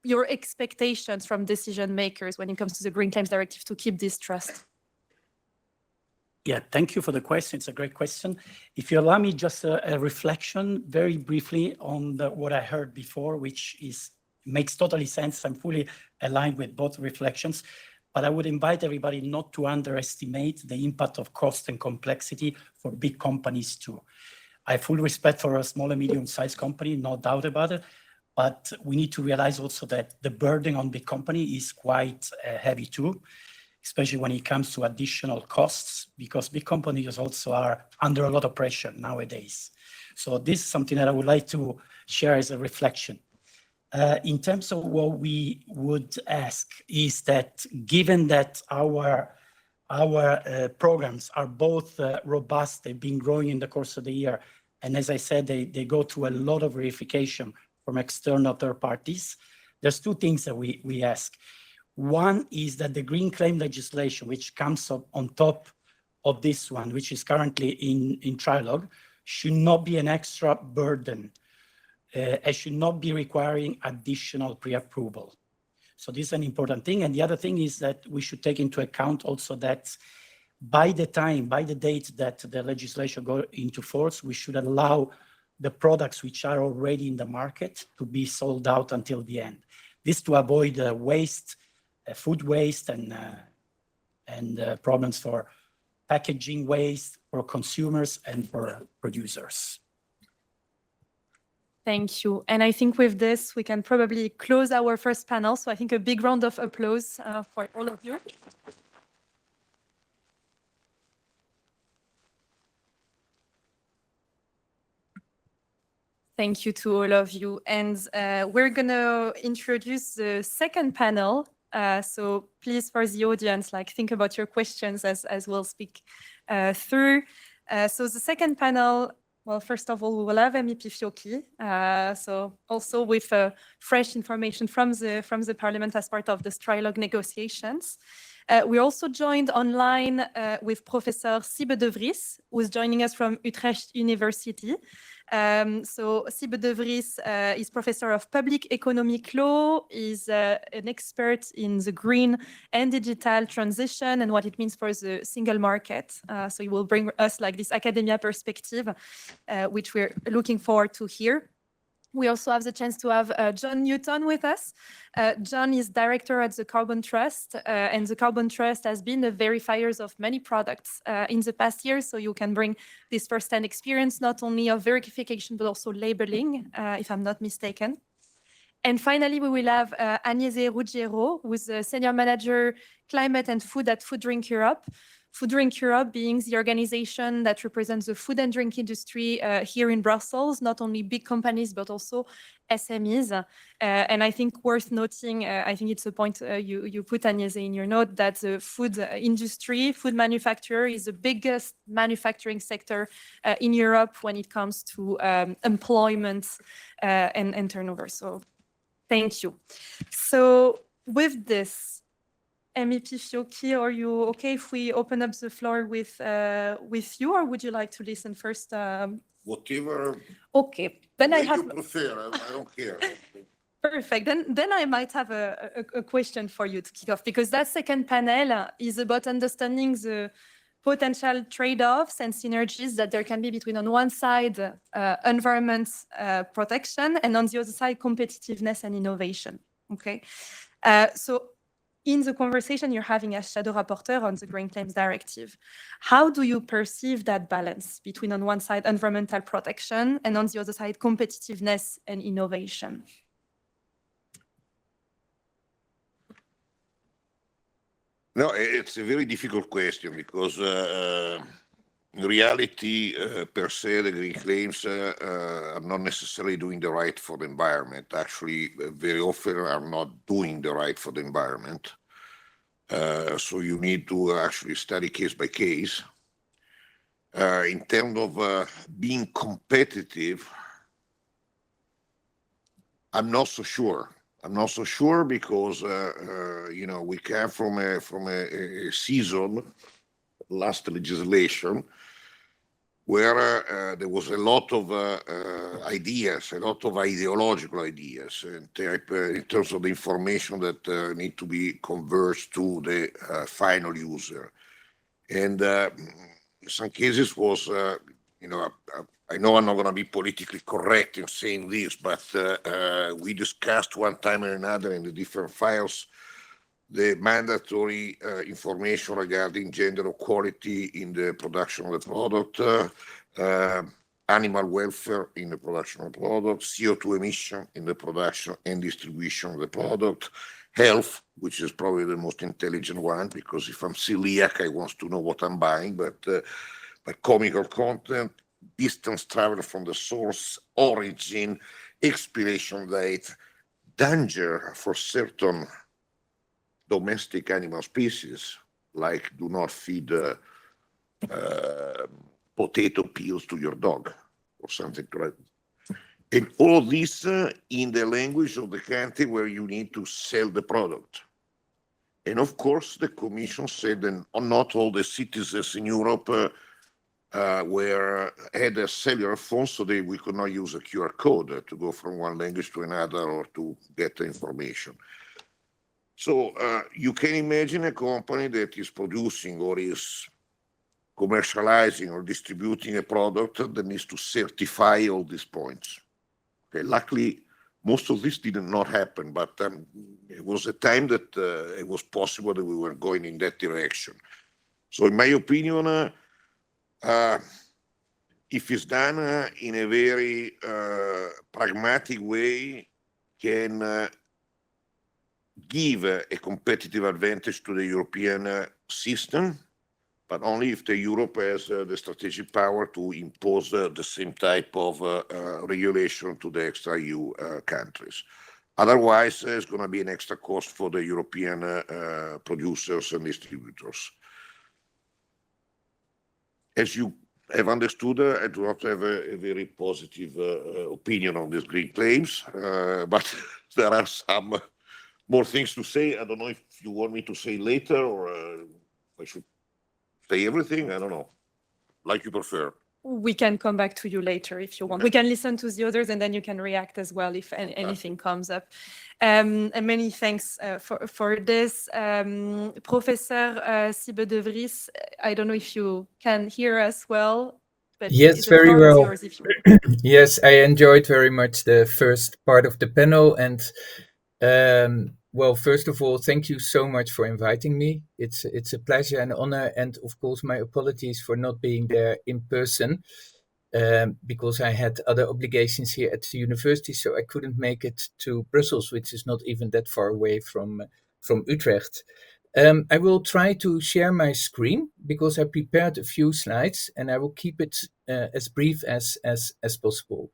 your expectations from decision makers when it comes to the Green Claims Directive to keep this trust? Yeah, thank you for the question. It's a great question. If you allow me just a reflection very briefly on what I heard before, which makes totally sense. I'm fully aligned with both reflections, but I would invite everybody not to underestimate the impact of cost and complexity for big companies too. I have full respect for a small and medium-sized company, no doubt about it, but we need to realize also that the burden on big company is quite heavy too, especially when it comes to additional costs, because big companies also are under a lot of pressure nowadays. So this is something that I would like to share as a reflection. In terms of what we would ask is that given that our programs are both robust, they've been growing in the course of the year, and as I said, they go through a lot of verification from external third parties, there's two things that we ask. One is that the green claim legislation, which comes up on top of this one, which is currently in trialogue, should not be an extra burden. It should not be requiring additional pre-approval. So this is an important thing. And the other thing is that we should take into account also that by the date that the legislation goes into force, we should allow the products which are already in the market to be sold out until the end. This to avoid waste, food waste and problems for packaging waste for consumers and for producers. Thank you. And I think with this, we can probably close our first panel. So I think a big round of applause for all of you. Thank you to all of you. And we're going to introduce the second panel. So please, for the audience, like think about your questions as we'll speak through. So the second panel, well, first of all, we will have MEP Fiocchi. So also with fresh information from the Parliament as part of the trialogue negotiations. We're also joined online with Professor Siebe de Vries, who is joining us from Utrecht University. So Siebe de Vries is Professor of Public Economic Law, is an expert in the green and digital transition and what it means for the single market. So he will bring us like this academia perspective, which we're looking forward to hear. We also have the chance to have John Newton with us. John is director at the Carbon Trust, and the Carbon Trust has been the verifiers of many products in the past years. So you can bring this first-hand experience, not only of verification, but also labeling, if I'm not mistaken. And finally, we will have Agnese Ruggiero, who is the Senior Manager, Climate and Food at Food Drink Europe. Food Drink Europe being the organization that represents the food and drink industry here in Brussels, not only big companies, but also SMEs. And I think worth noting, I think it's a point you put, Agnese, in your note, that the food industry, food manufacturer is the biggest manufacturing sector in Europe when it comes to employment and turnover. So thank you. So with this, MEP Fiocchi, are you okay if we open up the floor with you, or would you like to listen first? Whatever Okay, then I way have. you prefer, I don't care. Perfect. Then I might have a question for you to kick off, because that second panel is about understanding the potential trade-offs and synergies that there can be between, on one side, environment protection, and on the other side, competitiveness and innovation. Okay. So in the conversation you're having as shadow rapporteur on the Green Claims Directive, how do you perceive that balance between, on one side, environmental protection, and on the other side, competitiveness and innovation? No, it's a very difficult question because in reality, per se, the green claims are not necessarily doing the right for the environment. Actually, very often are not doing the right for the environment. So you need to actually study case by case. In terms of being competitive, I'm not so sure. I'm not so sure because you know, we come from a season, last legislation, where there was a lot of ideas, a lot of ideological ideas in terms of the information that need to be converged to the final user. And in some cases was, you know, I know I'm not going to be politically correct in saying this, but we discussed one time or another in the different files the mandatory information regarding gender equality in the production of the product, animal welfare in the production of the product, CO2 emission in the production and distribution of the product, health, which is probably the most intelligent one, because if I'm celiac, I want to know what I'm buying, but chemical content, distance travel from the source, origin, expiration date, danger for certain domestic animal species, like do not feed potato peels to your dog or something like that. And all this in the language of the country where you need to sell the product. And of course, the Commission said that not all the citizens in Europe had a cellular phone, so we could not use a QR code to go from one language to another or to get the information. So you can imagine a company that is producing or is commercializing or distributing a product that needs to certify all these points. Okay, luckily, most of this did not happen, but it was a time that it was possible that we were going in that direction. So in my opinion, if it's done in a very pragmatic way, can give a competitive advantage to the European system, but only if Europe has the strategic power to impose the same type of regulation to the extra EU countries. Otherwise, it's going to be an extra cost for the European producers and distributors. As you have understood, I do not have a very positive opinion on these green claims, but there are some more things to say. I don't know if you want me to say later or I should say everything. I don't know, like you prefer. We can come back to you later if you want. We can listen to the others and then you can react as well if anything comes up. And many thanks for this. Professor Siebe de Vries, I don't know if you can hear us well. But yes, very well. Yes, I enjoyed very much the first part of the panel. And well, first of all, thank you so much for inviting me. It's a pleasure and honor. And of course, my apologies for not being there in person because I had other obligations here at the university. So I couldn't make it to Brussels, which is not even that far away from Utrecht. I will try to share my screen because I prepared a few slides, and I will keep it as brief as possible.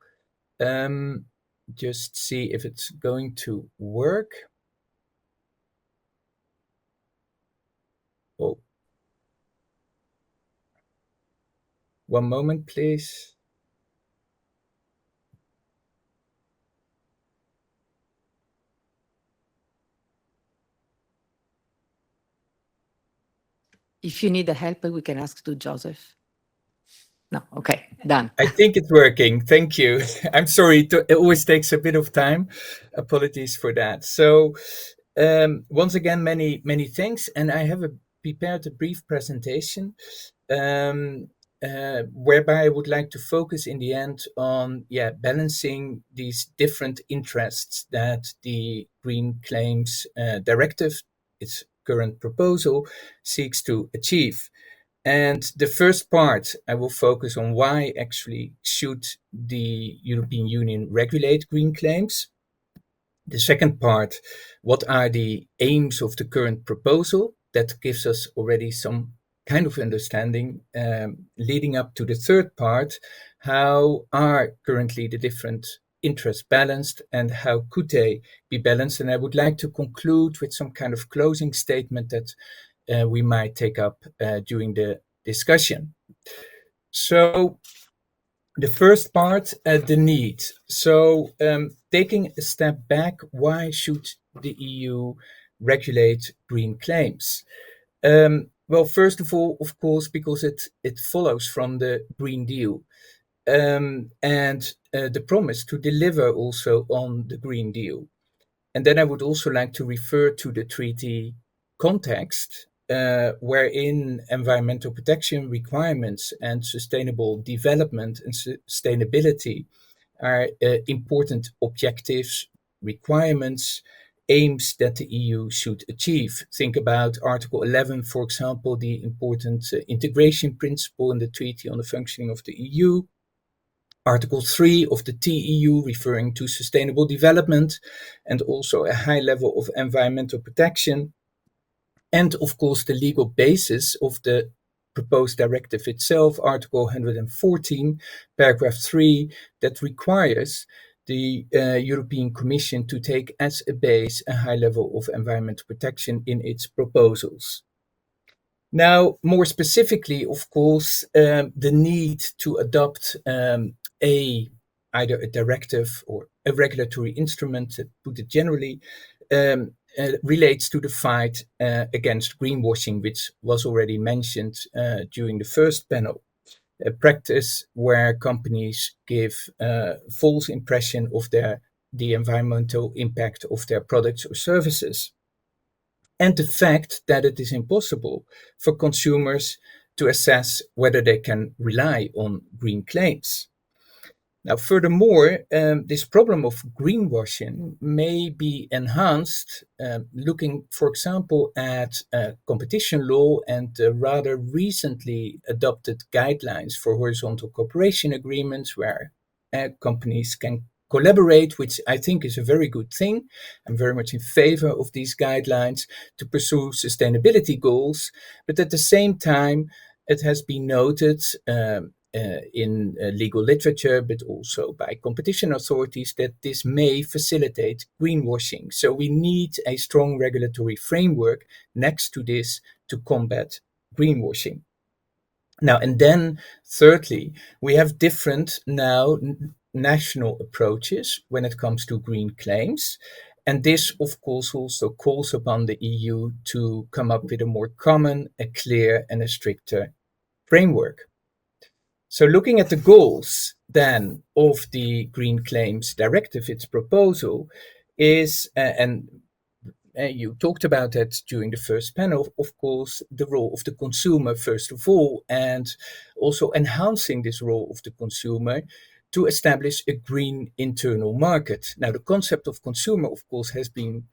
Just see if it's going to work. Oh, one moment, please. If you need the help, we can ask to Joseph. No, okay, done. I think it's working. Thank you. I'm sorry, it always takes a bit of time. Apologies for that. So once again, many thanks. And I have prepared a brief presentation whereby I would like to focus in the end on balancing these different interests that the Green Claims Directive, its current proposal, seeks to achieve. And the first part, I will focus on why actually should the European Union regulate green claims. The second part, what are the aims of the current proposal? That gives us already some kind of understanding. Leading up to the third part, how are currently the different interests balanced and how could they be balanced? And I would like to conclude with some kind of closing statement that we might take up during the discussion. So the first part, the need. So taking a step back, why should the EU regulate green claims? Well, first of all, of course, because it follows from the Green Deal and the promise to deliver also on the Green Deal. And then I would also like to refer to the treaty context, wherein environmental protection requirements and sustainable development and sustainability are important objectives, requirements, aims that the EU should achieve. Think about Article 11, for example, the important integration principle in the Treaty on the Functioning of the EU. Article 3 of the TEU referring to sustainable development and also a high level of environmental protection. And of course, the legal basis of the proposed directive itself, Article 114, paragraph 3, that requires the European Commission to take as a base a high level of environmental protection in its proposals. Now, more specifically, of course, the need to adopt either a directive or a regulatory instrument, to put it generally, relates to the fight against greenwashing, which was already mentioned during the first panel. A practice where companies give false impression of the environmental impact of their products or services. And the fact that it is impossible for consumers to assess whether they can rely on green claims. Now, furthermore, this problem of greenwashing may be enhanced looking, for example, at competition law and rather recently adopted guidelines for horizontal cooperation agreements where companies can collaborate, which I think is a very good thing. I'm very much in favor of these guidelines to pursue sustainability goals. But at the same time, it has been noted in legal literature, but also by competition authorities, that this may facilitate greenwashing. So we need a strong regulatory framework next to this to combat greenwashing. Now, and then thirdly, we have different now national approaches when it comes to green claims. And this, of course, also calls upon the EU to come up with a more common, a clear, and a stricter framework. So looking at the goals then of the Green Claims Directive, its proposal is, and you talked about that during the first panel, of course, the role of the consumer, first of all, and also enhancing this role of the consumer to establish a green internal market. Now, the concept of consumer, of course, has been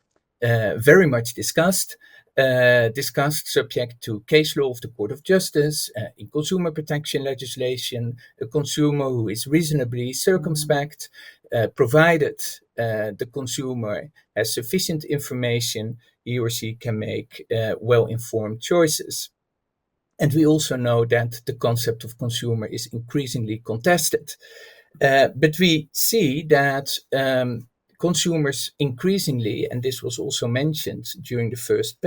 very much discussed. discussed subject to case law of the Court of Justice, in consumer protection legislation, a consumer who is reasonably circumspect, provided the consumer has sufficient information, he or she can make well-informed choices. And we also know that the concept of consumer is increasingly contested. But we see that consumers increasingly, and this was also mentioned during the first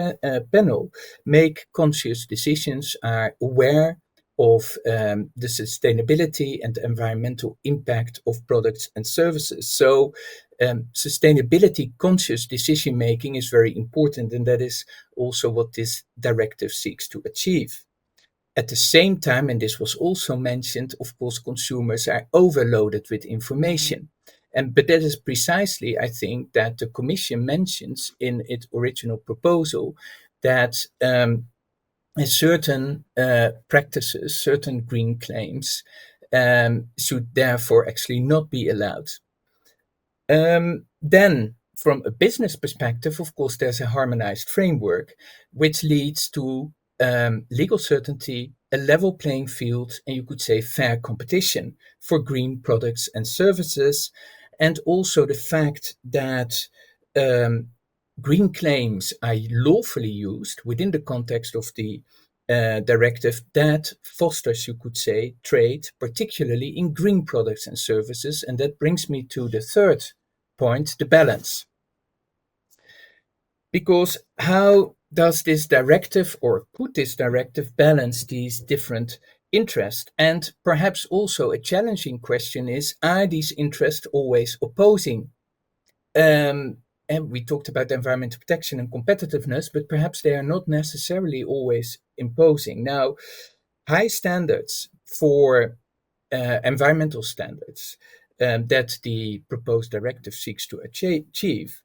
panel, make conscious decisions, are aware of the sustainability and environmental impact of products and services. So sustainability conscious decision making is very important, and that is also what this directive seeks to achieve. At the same time, and this was also mentioned, of course, consumers are overloaded with information. But that is precisely, I think, that the Commission mentions in its original proposal that certain practices, certain green claims should therefore actually not be allowed. Then, from a business perspective, of course, there's a harmonized framework which leads to legal certainty, a level playing field, and you could say fair competition for green products and services, and also the fact that green claims are lawfully used within the context of the directive that fosters, you could say, trade, particularly in green products and services. And that brings me to the third point, the balance. Because how does this directive, or could this directive, balance these different interests? And perhaps also a challenging question is, are these interests always opposing? And we talked about environmental protection and competitiveness, but perhaps they are not necessarily always imposing. Now, high standards for environmental standards that the proposed directive seeks to achieve,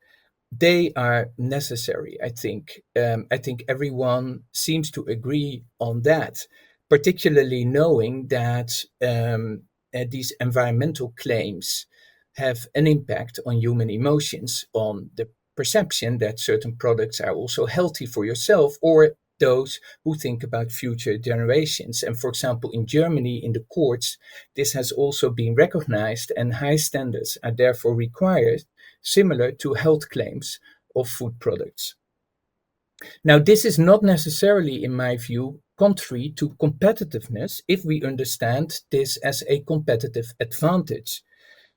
they are necessary, I think. I think everyone seems to agree on that, particularly knowing that these environmental claims have an impact on human emotions, on the perception that certain products are also healthy for yourself or those who think about future generations. And for example, in Germany, in the courts, this has also been recognized, and high standards are therefore required, similar to health claims of food products. Now, this is not necessarily, in my view, contrary to competitiveness if we understand this as a competitive advantage.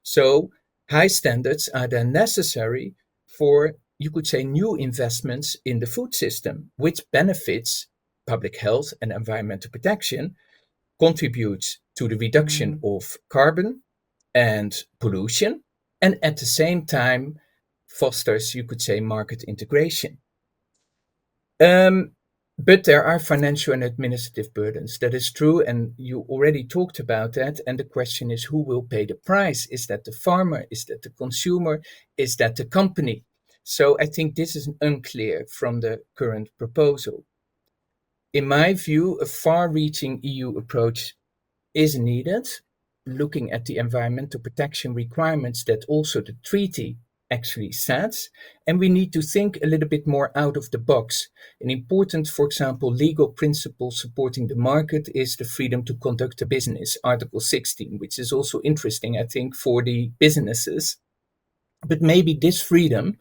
So high standards are then necessary for, you could say, new investments in the food system, which benefits public health and environmental protection, contributes to the reduction of carbon and pollution, and at the same time fosters, you could say, market integration. But there are financial and administrative burdens. That is true, and you already talked about that. And the question is, who will pay the price? Is that the farmer? Is that the consumer? Is that the company? So I think this is unclear from the current proposal. In my view, a far-reaching EU approach is needed, looking at the environmental protection requirements that also the treaty actually sets, and we need to think a little bit more out of the box. An important, for example, legal principle supporting the market is the freedom to conduct a business, Article 16, which is also interesting, I think, for the businesses. But maybe this freedom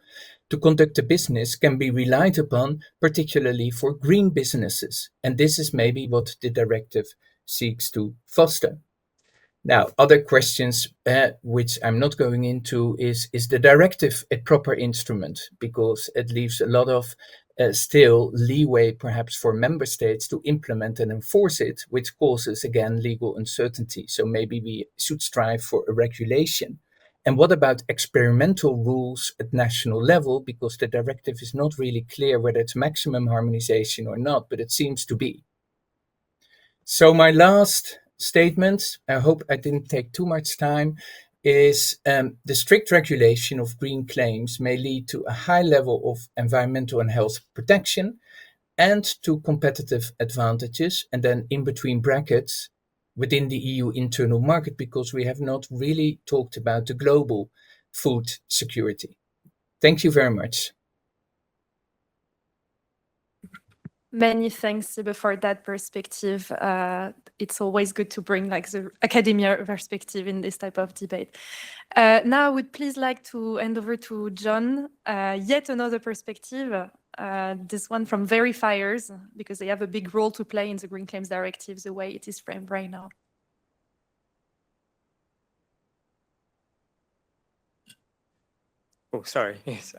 to conduct a business can be relied upon, particularly for green businesses. And this is maybe what the directive seeks to foster. Now, other questions which I'm not going into is the directive a proper instrument? Because it leaves a lot of still leeway perhaps for member states to implement and enforce it, which causes, again, legal uncertainty. So maybe we should strive for a regulation. And what about experimental rules at national level? Because the directive is not really clear whether it's maximum harmonization or not, but it seems to be. So my last statement, I hope I didn't take too much time, is the strict regulation of green claims may lead to a high level of environmental and health protection and to competitive advantages, and then in between brackets within the EU internal market, because we have not really talked about the global food security. Thank you very much. Many thanks, Sibylle, for that perspective. It's always good to bring like the academia perspective in this type of debate. Now I would please like to hand over to John, yet another perspective, this one from verifiers, because they have a big role to play in the Green Claims Directive, the way it is framed right now. Oh, sorry. Yes,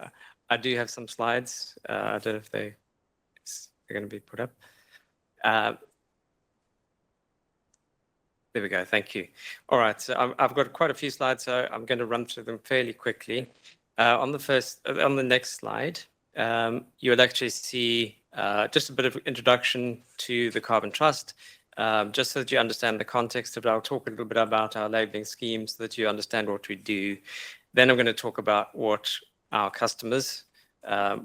I do have some slides. I don't know if they're going to be put up. There we go. Thank you. All right. So I've got quite a few slides, so I'm going to run through them fairly quickly. On the next slide, you'll actually see just a bit of introduction to the Carbon Trust, just so that you understand the context of it. I'll talk a little bit about our labeling scheme so that you understand what we do. Then I'm going to talk about what our customers,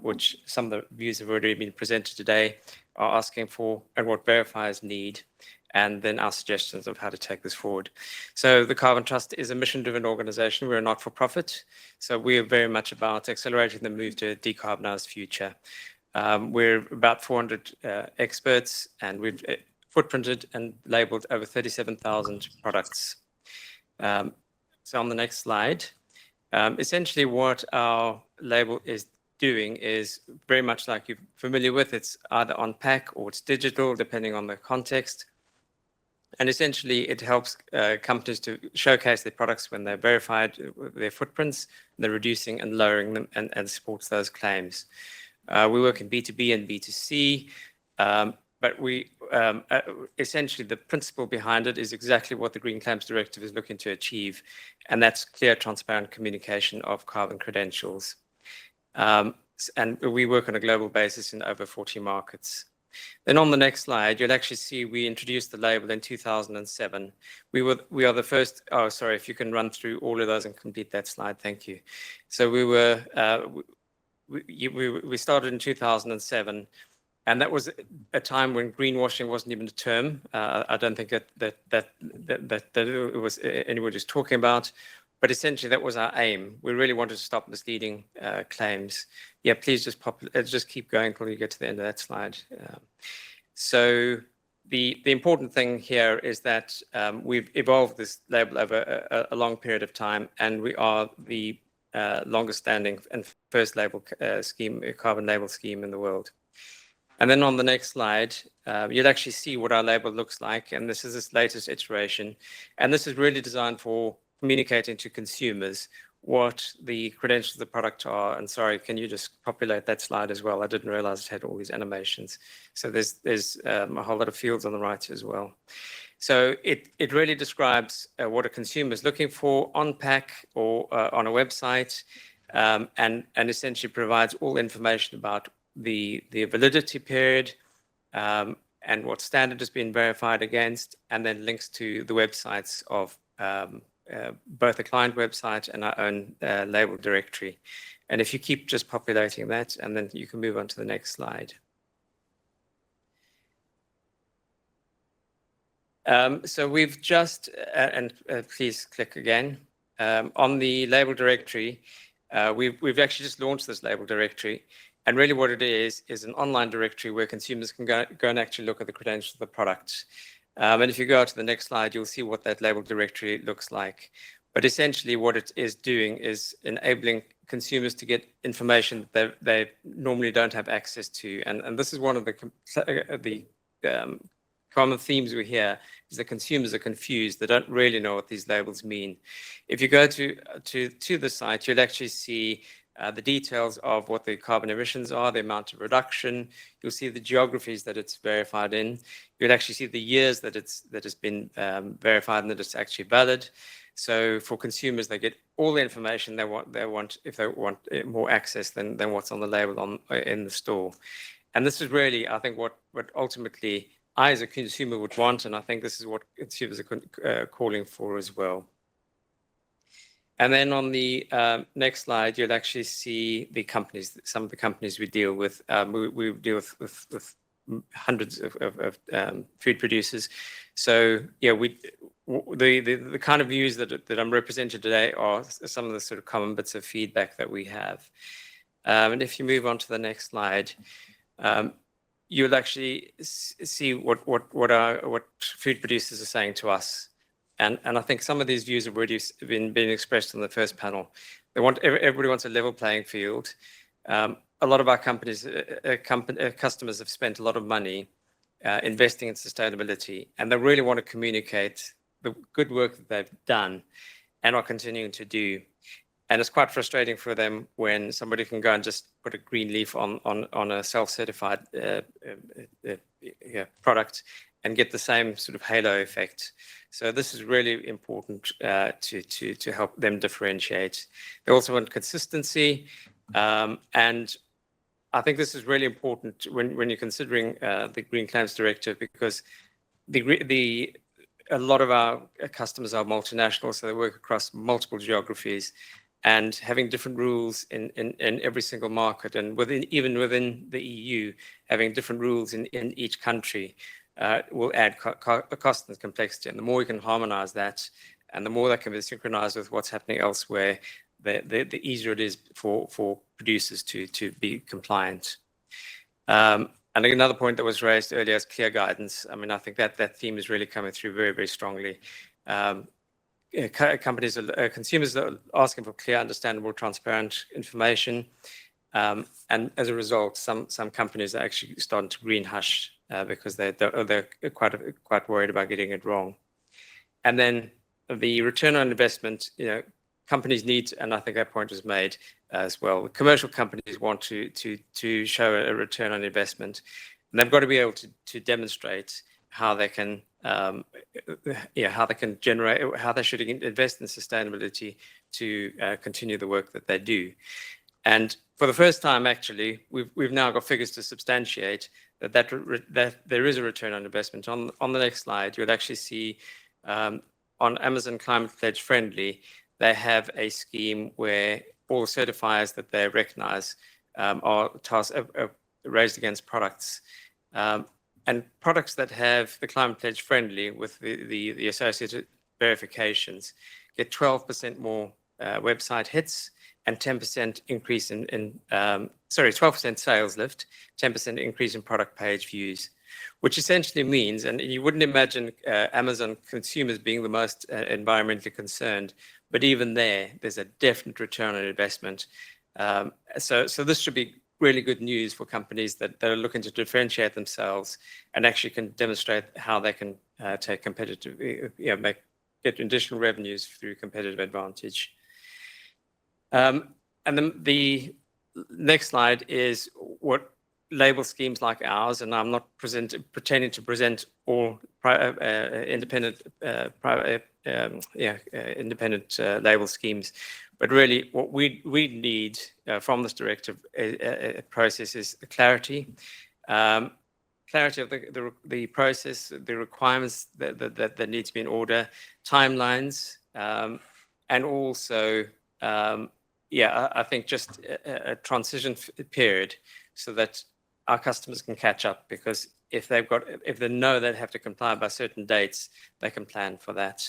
which some of the views have already been presented today, are asking for, and what verifiers need, and then our suggestions of how to take this forward. So the Carbon Trust is a mission-driven organization. We're a not-for-profit. So we're very much about accelerating the move to a decarbonized future. We're about 400 experts, and we've footprinted and labeled over 37,000 products. So on the next slide, essentially what our label is doing is very much like you're familiar with. It's either on pack or it's digital, depending on the context. And essentially, it helps companies to showcase their products when they're verified, their footprints, they're reducing and lowering them, and supports those claims. We work in B2B and B2C, but we essentially, the principle behind it is exactly what the Green Claims Directive is looking to achieve, and that's clear, transparent communication of carbon credentials. And we work on a global basis in over 40 markets. Then on the next slide, you'll actually see we introduced the label in 2007. We are the first. Oh, sorry, if you can run through all of those and complete that slide, thank you. So we started in 2007, and that was a time when greenwashing wasn't even a term. I don't think that it was anyone just talking about. But essentially, that was our aim. We really wanted to stop misleading claims. Yeah, please just keep going until you get to the end of that slide. So the important thing here is that we've evolved this label over a long period of time, and we are the longest standing and first label scheme, carbon label scheme in the world. And then on the next slide, you'll actually see what our label looks like. And this is this latest iteration. And this is really designed for communicating to consumers what the credentials of the product are. And sorry, can you just populate that slide as well? I didn't realize it had all these animations. So there's a whole lot of fields on the right as well. So it really describes what a consumer is looking for on pack or on a website, and essentially provides all information about the validity period, and what standard has been verified against, and then links to the websites of both the client website and our own label directory. And if you keep just populating that, and then you can move on to the next slide. So we've just, and please click again, on the label directory, we've actually just launched this label directory. And really what it is an online directory where consumers can go and actually look at the credentials of the product. And if you go to the next slide, you'll see what that label directory looks like. But essentially what it is doing is enabling consumers to get information that they normally don't have access to. And this is one of the common themes we hear, is that consumers are confused. They don't really know what these labels mean. If you go to the site, you'll actually see the details of what the carbon emissions are, the amount of reduction. You'll see the geographies that it's verified in. You'll actually see the years that it's been verified and that it's actually valid. So for consumers, they get all the information they want if they want more access than what's on the label in the store. And this is really, I think, what ultimately I as a consumer would want, and I think this is what consumers are calling for as well. And then on the next slide, you'll actually see the companies, some of the companies we deal with. We deal with hundreds of food producers. So yeah, the kind of views that I'm representing today are some of the sort of common bits of feedback that we have. And if you move on to the next slide, you'll actually see what food producers are saying to us. And I think some of these views have already been expressed in the first panel. Everybody wants a level playing field. A lot of our customers have spent a lot of money investing in sustainability, and they really want to communicate the good work that they've done and are continuing to do. And it's quite frustrating for them when somebody can go and just put a green leaf on a self-certified product and get the same sort of halo effect. So this is really important to help them differentiate. They also want consistency, and I think this is really important when you're considering the Green Claims Directive, because a lot of our customers are multinational, so they work across multiple geographies, and having different rules in every single market, and even within the EU, having different rules in each country will add cost and complexity. And the more we can harmonize that, and the more that can be synchronized with what's happening elsewhere, the easier it is for producers to be compliant. And another point that was raised earlier is clear guidance. I mean, I think that theme is really coming through very, very strongly. Consumers are asking for clear, understandable, transparent information. And as a result, some companies are actually starting to green hush because they're quite worried about getting it wrong. And then the return on investment, companies need, and I think that point was made as well. Commercial companies want to show a return on investment, and they've got to be able to demonstrate how they can generate, how they should invest in sustainability to continue the work that they do. And for the first time, actually, we've now got figures to substantiate that there is a return on investment. On the next slide, you'll actually see on Amazon Climate Pledge Friendly, they have a scheme where all certifiers that they recognize are raised against products. And products that have the Climate Pledge Friendly with the associated verifications get 12% more website hits and 10% increase 12% sales lift, 10% increase in product page views, which essentially means, and you wouldn't imagine Amazon consumers being the most environmentally concerned, but even there's a definite return on investment. So this should be really good news for companies that are looking to differentiate themselves and actually can demonstrate how they can take competitive, get additional revenues through competitive advantage. And then the next slide is what label schemes like ours, and I'm not pretending to present all independent label schemes, but really what we need from this directive process is the clarity of the process, the requirements that need to be in order, timelines, and also I think just a transition period so that our customers can catch up, because if they know they have to comply by certain dates, they can plan for that.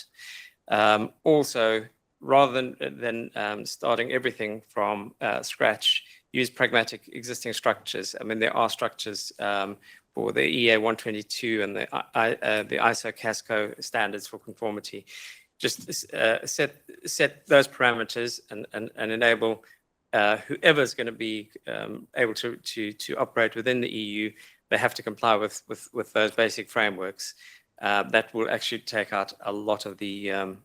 Also, rather than starting everything from scratch, use pragmatic existing structures. I mean, there are structures for the EA 122 and the ISO CASCO standards for conformity. Just set those parameters and enable whoever's going to be able to operate within the EU, they have to comply with those basic frameworks. That will actually take out a lot of the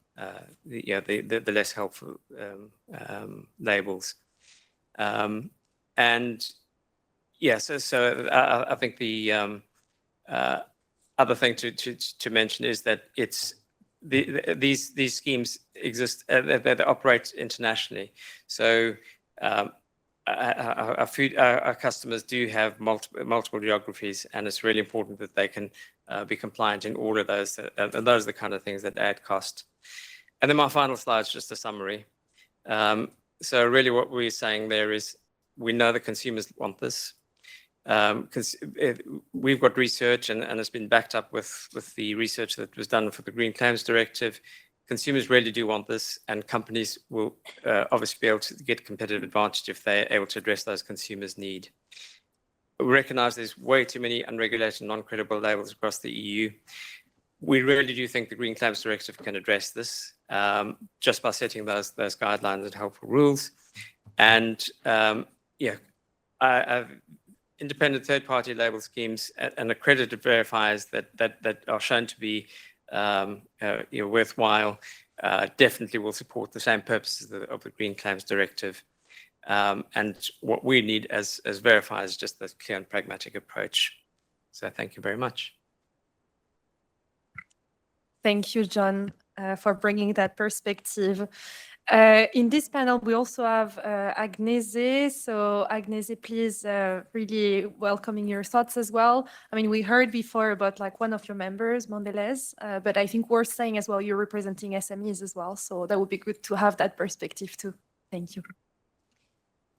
less helpful labels. So I think the other thing to mention is that these schemes exist, they operate internationally. So our customers do have multiple geographies, and it's really important that they can be compliant in all of those. And those are the kind of things that add cost. And then my final slide is just a summary. So really what we're saying there is we know the consumers want this. We've got research and it's been backed up with the research that was done for the Green Claims Directive. Consumers really do want this, and companies will obviously be able to get competitive advantage if they're able to address those consumers' need. We recognize there's way too many unregulated, non-credible labels across the EU. We really do think the Green Claims Directive can address this just by setting those guidelines and helpful rules. And independent third-party label schemes and accredited verifiers that are shown to be worthwhile definitely will support the same purposes of the Green Claims Directive. And what we need as verifiers is just a clear and pragmatic approach. So thank you very much. Thank you, John, for bringing that perspective. In this panel, we also have Agnese. So Agnese, please, really welcoming your thoughts as well. I mean, we heard before about like one of your members, Mondelez, but I think worth saying as well, you're representing SMEs as well. So that would be good to have that perspective too. Thank you.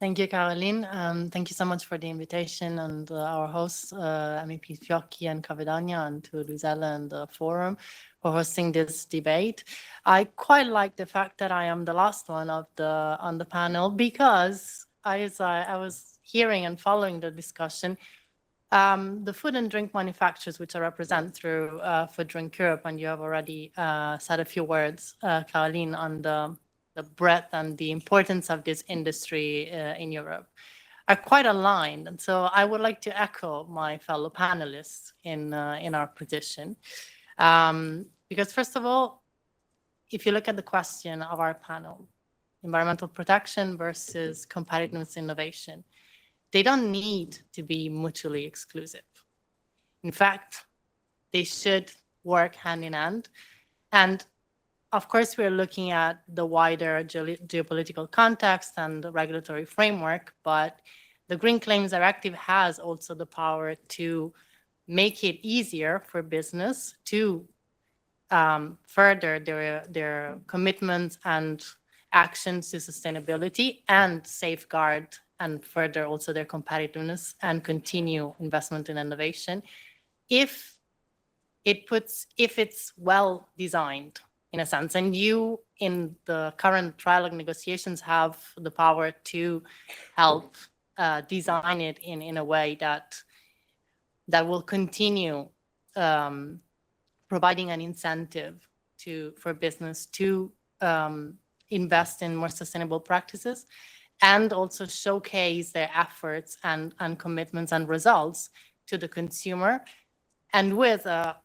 Thank you, Caroline. Thank you so much for the invitation, and our hosts, MEP Fiocchi and Cavedagna, and to Luisella and the forum for hosting this debate. I quite like the fact that I am the last one on the panel, because as I was hearing and following the discussion, the food and drink manufacturers, which I represent through Food Drink Europe, and you have already said a few words, Caroline, on the breadth and the importance of this industry in Europe, are quite aligned. And so I would like to echo my fellow panelists in our position. Because first of all, if you look at the question of our panel, environmental protection versus competitiveness innovation, they don't need to be mutually exclusive. In fact, they should work hand in hand. And of course, we're looking at the wider geopolitical context and the regulatory framework, but the Green Claims Directive has also the power to make it easier for business to further their commitments and actions to sustainability and safeguard and further also their competitiveness and continue investment in innovation if it's well designed, in a sense. And you, in the current trialogue negotiations, have the power to help design it in a way that will continue providing an incentive for business to invest in more sustainable practices, and also showcase their efforts and commitments and results to the consumer, and with a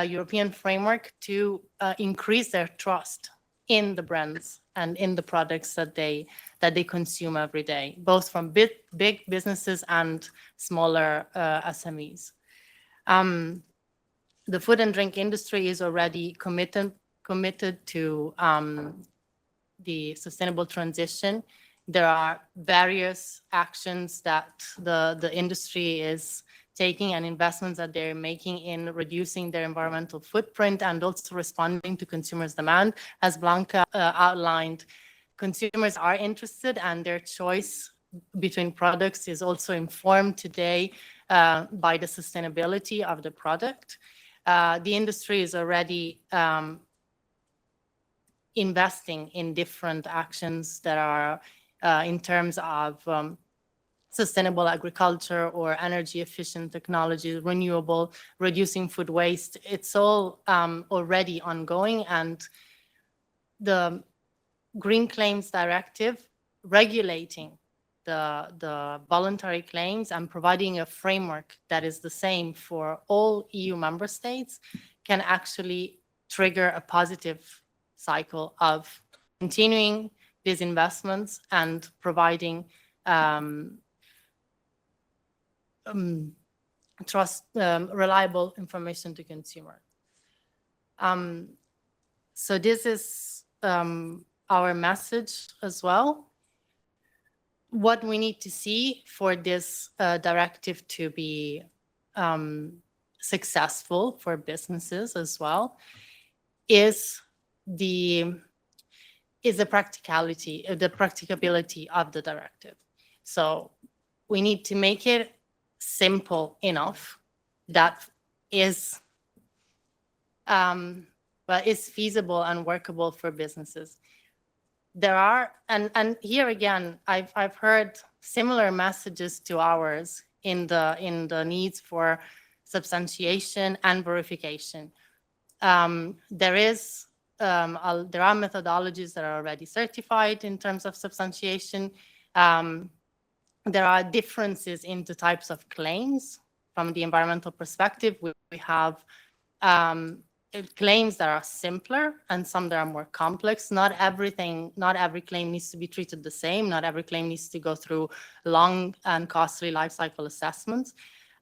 European framework to increase their trust in the brands and in the products that they consume every day, both from big businesses and smaller SMEs. The food and drink industry is already committed to the sustainable transition. There are various actions that the industry is taking and investments that they're making in reducing their environmental footprint and also responding to consumers' demand. As Blanca outlined, consumers are interested, and their choice between products is also informed today by the sustainability of the product. The industry is already investing in different actions that are in terms of sustainable agriculture or energy efficient technology, renewable, reducing food waste. It's all already ongoing, and the Green Claims Directive regulating the voluntary claims and providing a framework that is the same for all EU member states can actually trigger a positive cycle of continuing these investments and providing reliable information to consumers. So this is our message as well. What we need to see for this directive to be successful for businesses as well is the practicability of the directive. So we need to make it simple enough that is feasible and workable for businesses. There are, and here again, I've heard similar messages to ours in the needs for substantiation and verification. There are methodologies that are already certified in terms of substantiation. There are differences in the types of claims. From the environmental perspective, we have claims that are simpler and some that are more complex. Not every claim needs to be treated the same. Not every claim needs to go through long and costly life cycle assessments.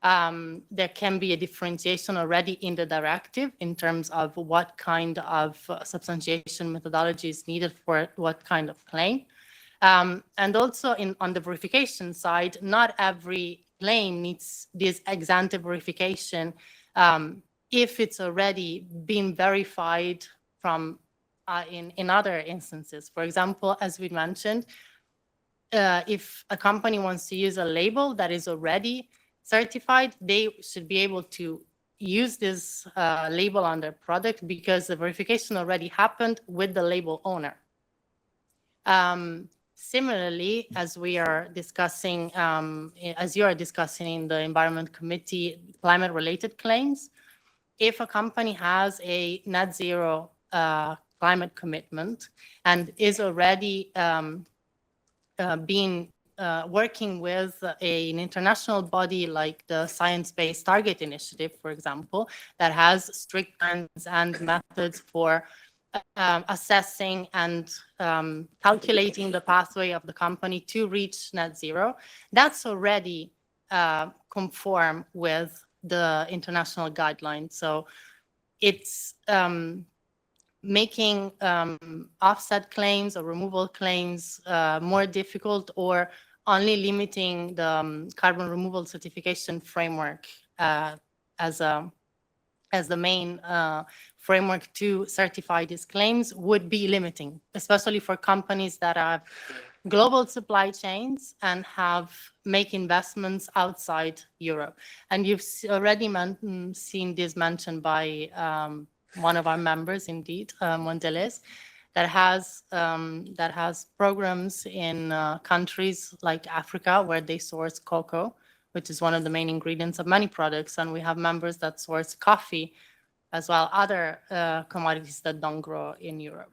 There can be a differentiation already in the directive in terms of what kind of substantiation methodology is needed for what kind of claim. And also on the verification side, not every claim needs this ex ante verification if it's already been verified from in other instances. For example, as we mentioned, if a company wants to use a label that is already certified, they should be able to use this label on their product because the verification already happened with the label owner. Similarly, as we are discussing, as you are discussing in the Environment Committee, climate-related claims, if a company has a net zero climate commitment and is already working with an international body like the Science-Based Target Initiative, for example, that has strict plans and methods for assessing and calculating the pathway of the company to reach net zero, that's already conform with the international guidelines. So it's making offset claims or removal claims more difficult, or only limiting the carbon removal certification framework as the main framework to certify these claims would be limiting, especially for companies that have global supply chains and make investments outside Europe. And you've already seen this mentioned by one of our members, indeed, Mondelez, that has programs in countries like Africa where they source cocoa, which is one of the main ingredients of many products. And we have members that source coffee as well, other commodities that don't grow in Europe.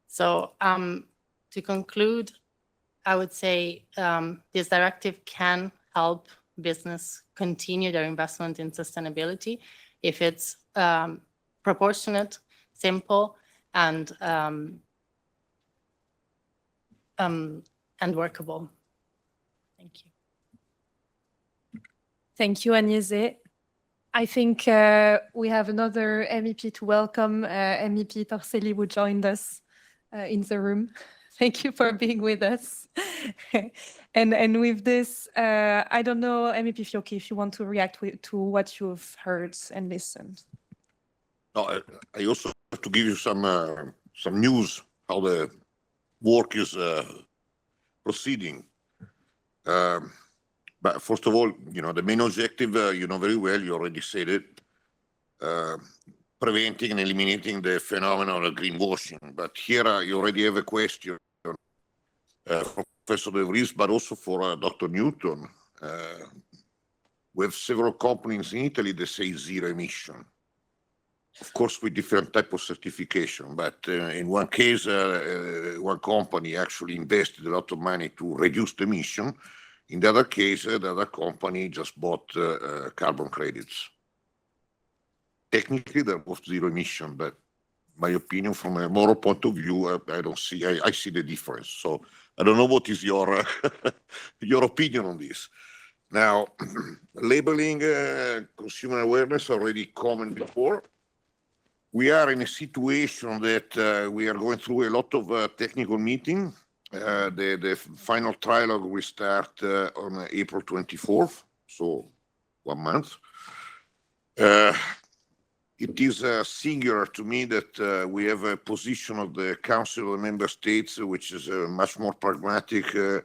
So to conclude, I would say this directive can help business continue their investment in sustainability if it's proportionate, simple, and workable. Thank you. Thank you, Agnese. I think we have another MEP to welcome, MEP Torselli, who joined us in the room. Thank you for being with us. And with this, I don't know, MEP Fiocchi, if you want to react to what you've heard and listened. No, I also have to give you some news how the work is proceeding. But first of all, the main objective, very well, you already said it, preventing and eliminating the phenomenon of greenwashing. But here you already have a question for Professor De Vries, but also for Dr. Newton. We have several companies in Italy that say zero emission. Of course, with different type of certification, but in one case, one company actually invested a lot of money to reduce the emission. In the other case, the other company just bought carbon credits. Technically, they're both zero emission, but my opinion, from a moral point of view, I see the difference. So I don't know what is your your opinion on this. Now, labeling, consumer awareness, already commented before. We are in a situation that we are going through a lot of technical meetings. The final trialogue will start on April 24th, so 1 month. It is singular to me that we have a position of the Council of Member States which is much more pragmatic than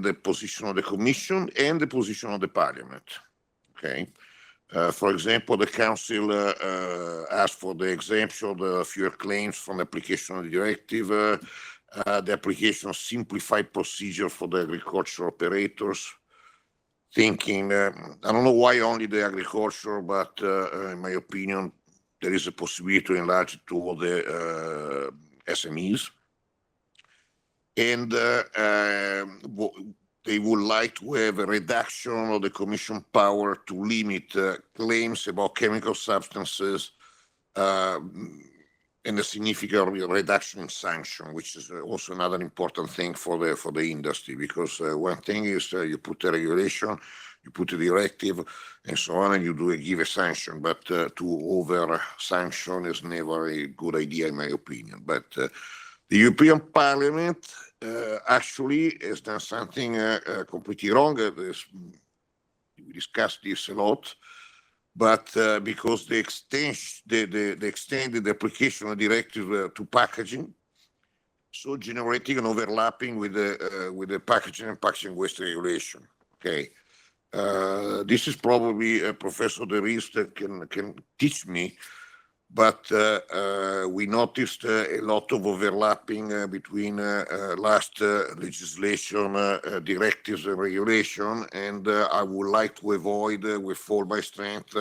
the position of the Commission and the position of the Parliament. Okay. For example, the Council asked for the exemption of the fuel claims from the application of the directive, the application of simplified procedure for the agricultural operators, thinking, I don't know why only the agriculture, but in my opinion, there is a possibility to enlarge it to all the SMEs. And they would like to have a reduction of the Commission power to limit claims about chemical substances and a significant reduction in sanction, which is also another important thing for the industry, because one thing is you put a regulation, you put a directive, and so on, and you give a sanction, but to over sanction is never a good idea, in my opinion. But the European Parliament actually has done something completely wrong. We discussed this a lot. But because they extended the application of the directive to packaging, so generating an overlapping with the packaging and packaging waste regulation. Okay, this is probably Professor De Vries that can teach me, but we noticed a lot of overlapping between last legislation directives and regulation, and I would like to avoid with all my strength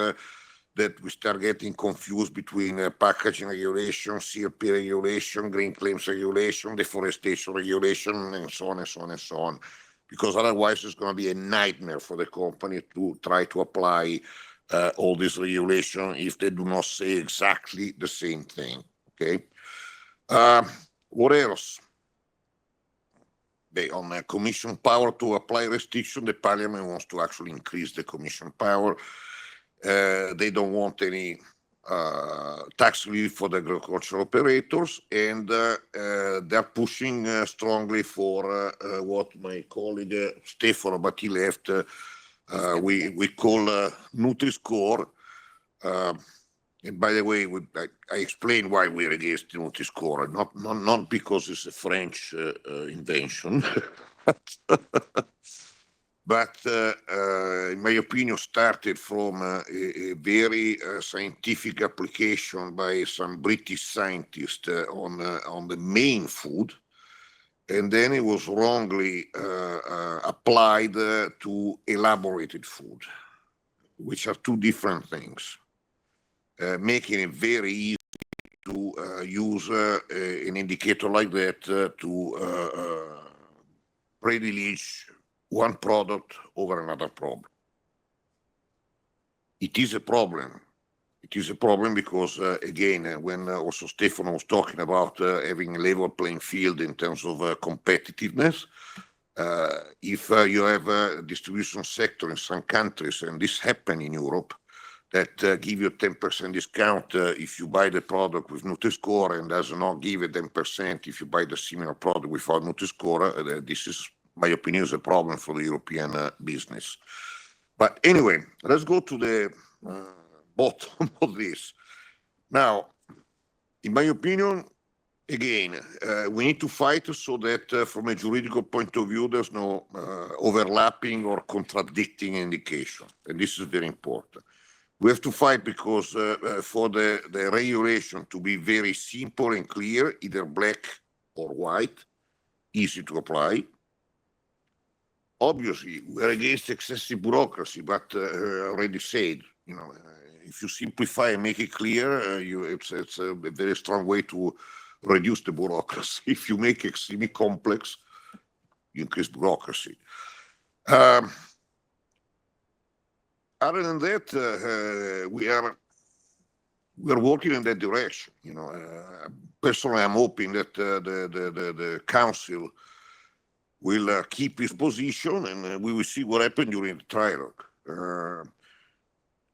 that we start getting confused between packaging regulation, CLP regulation, green claims regulation, deforestation regulation, and so on and so on and so on, because otherwise it's going to be a nightmare for the company to try to apply all this regulation if they do not say exactly the same thing. Okay. What else? On the Commission power to apply restriction, the Parliament wants to actually increase the Commission power. They don't want any tax relief for the agricultural operators, and they're pushing strongly for what my colleague Stefano, but he left, we call Nutri-Score. And by the way, I explain why we're against the Nutri-Score, not because it's a French invention, but in my opinion, started from a very scientific application by some British scientists on the main food. And then it was wrongly applied to elaborated food, which are two different things, making it very easy to use an indicator like that to privilege one product over another problem. It is a problem. It is a problem because, again, when also Stefano was talking about having a level playing field in terms of competitiveness, if you have a distribution sector in some countries, and this happened in Europe, that give you a 10% discount if you buy the product with Nutri-Score and does not give a 10% if you buy the similar product without Nutri-Score, this is, my opinion, is a problem for the European business. But anyway, let's go to the bottom of this. Now, in my opinion, again, we need to fight so that from a juridical point of view, there's no overlapping or contradicting indication. And this is very important. We have to fight because for the regulation to be very simple and clear, either black or white, easy to apply. Obviously, we're against excessive bureaucracy, but I already said, you know, if you simplify and make it clear, it's a very strong way to reduce the bureaucracy. If you make it extremely complex, you increase bureaucracy. Other than that, we are working in that direction. You know, personally, I'm hoping that the Council will keep his position, and we will see what happens during the trialogue.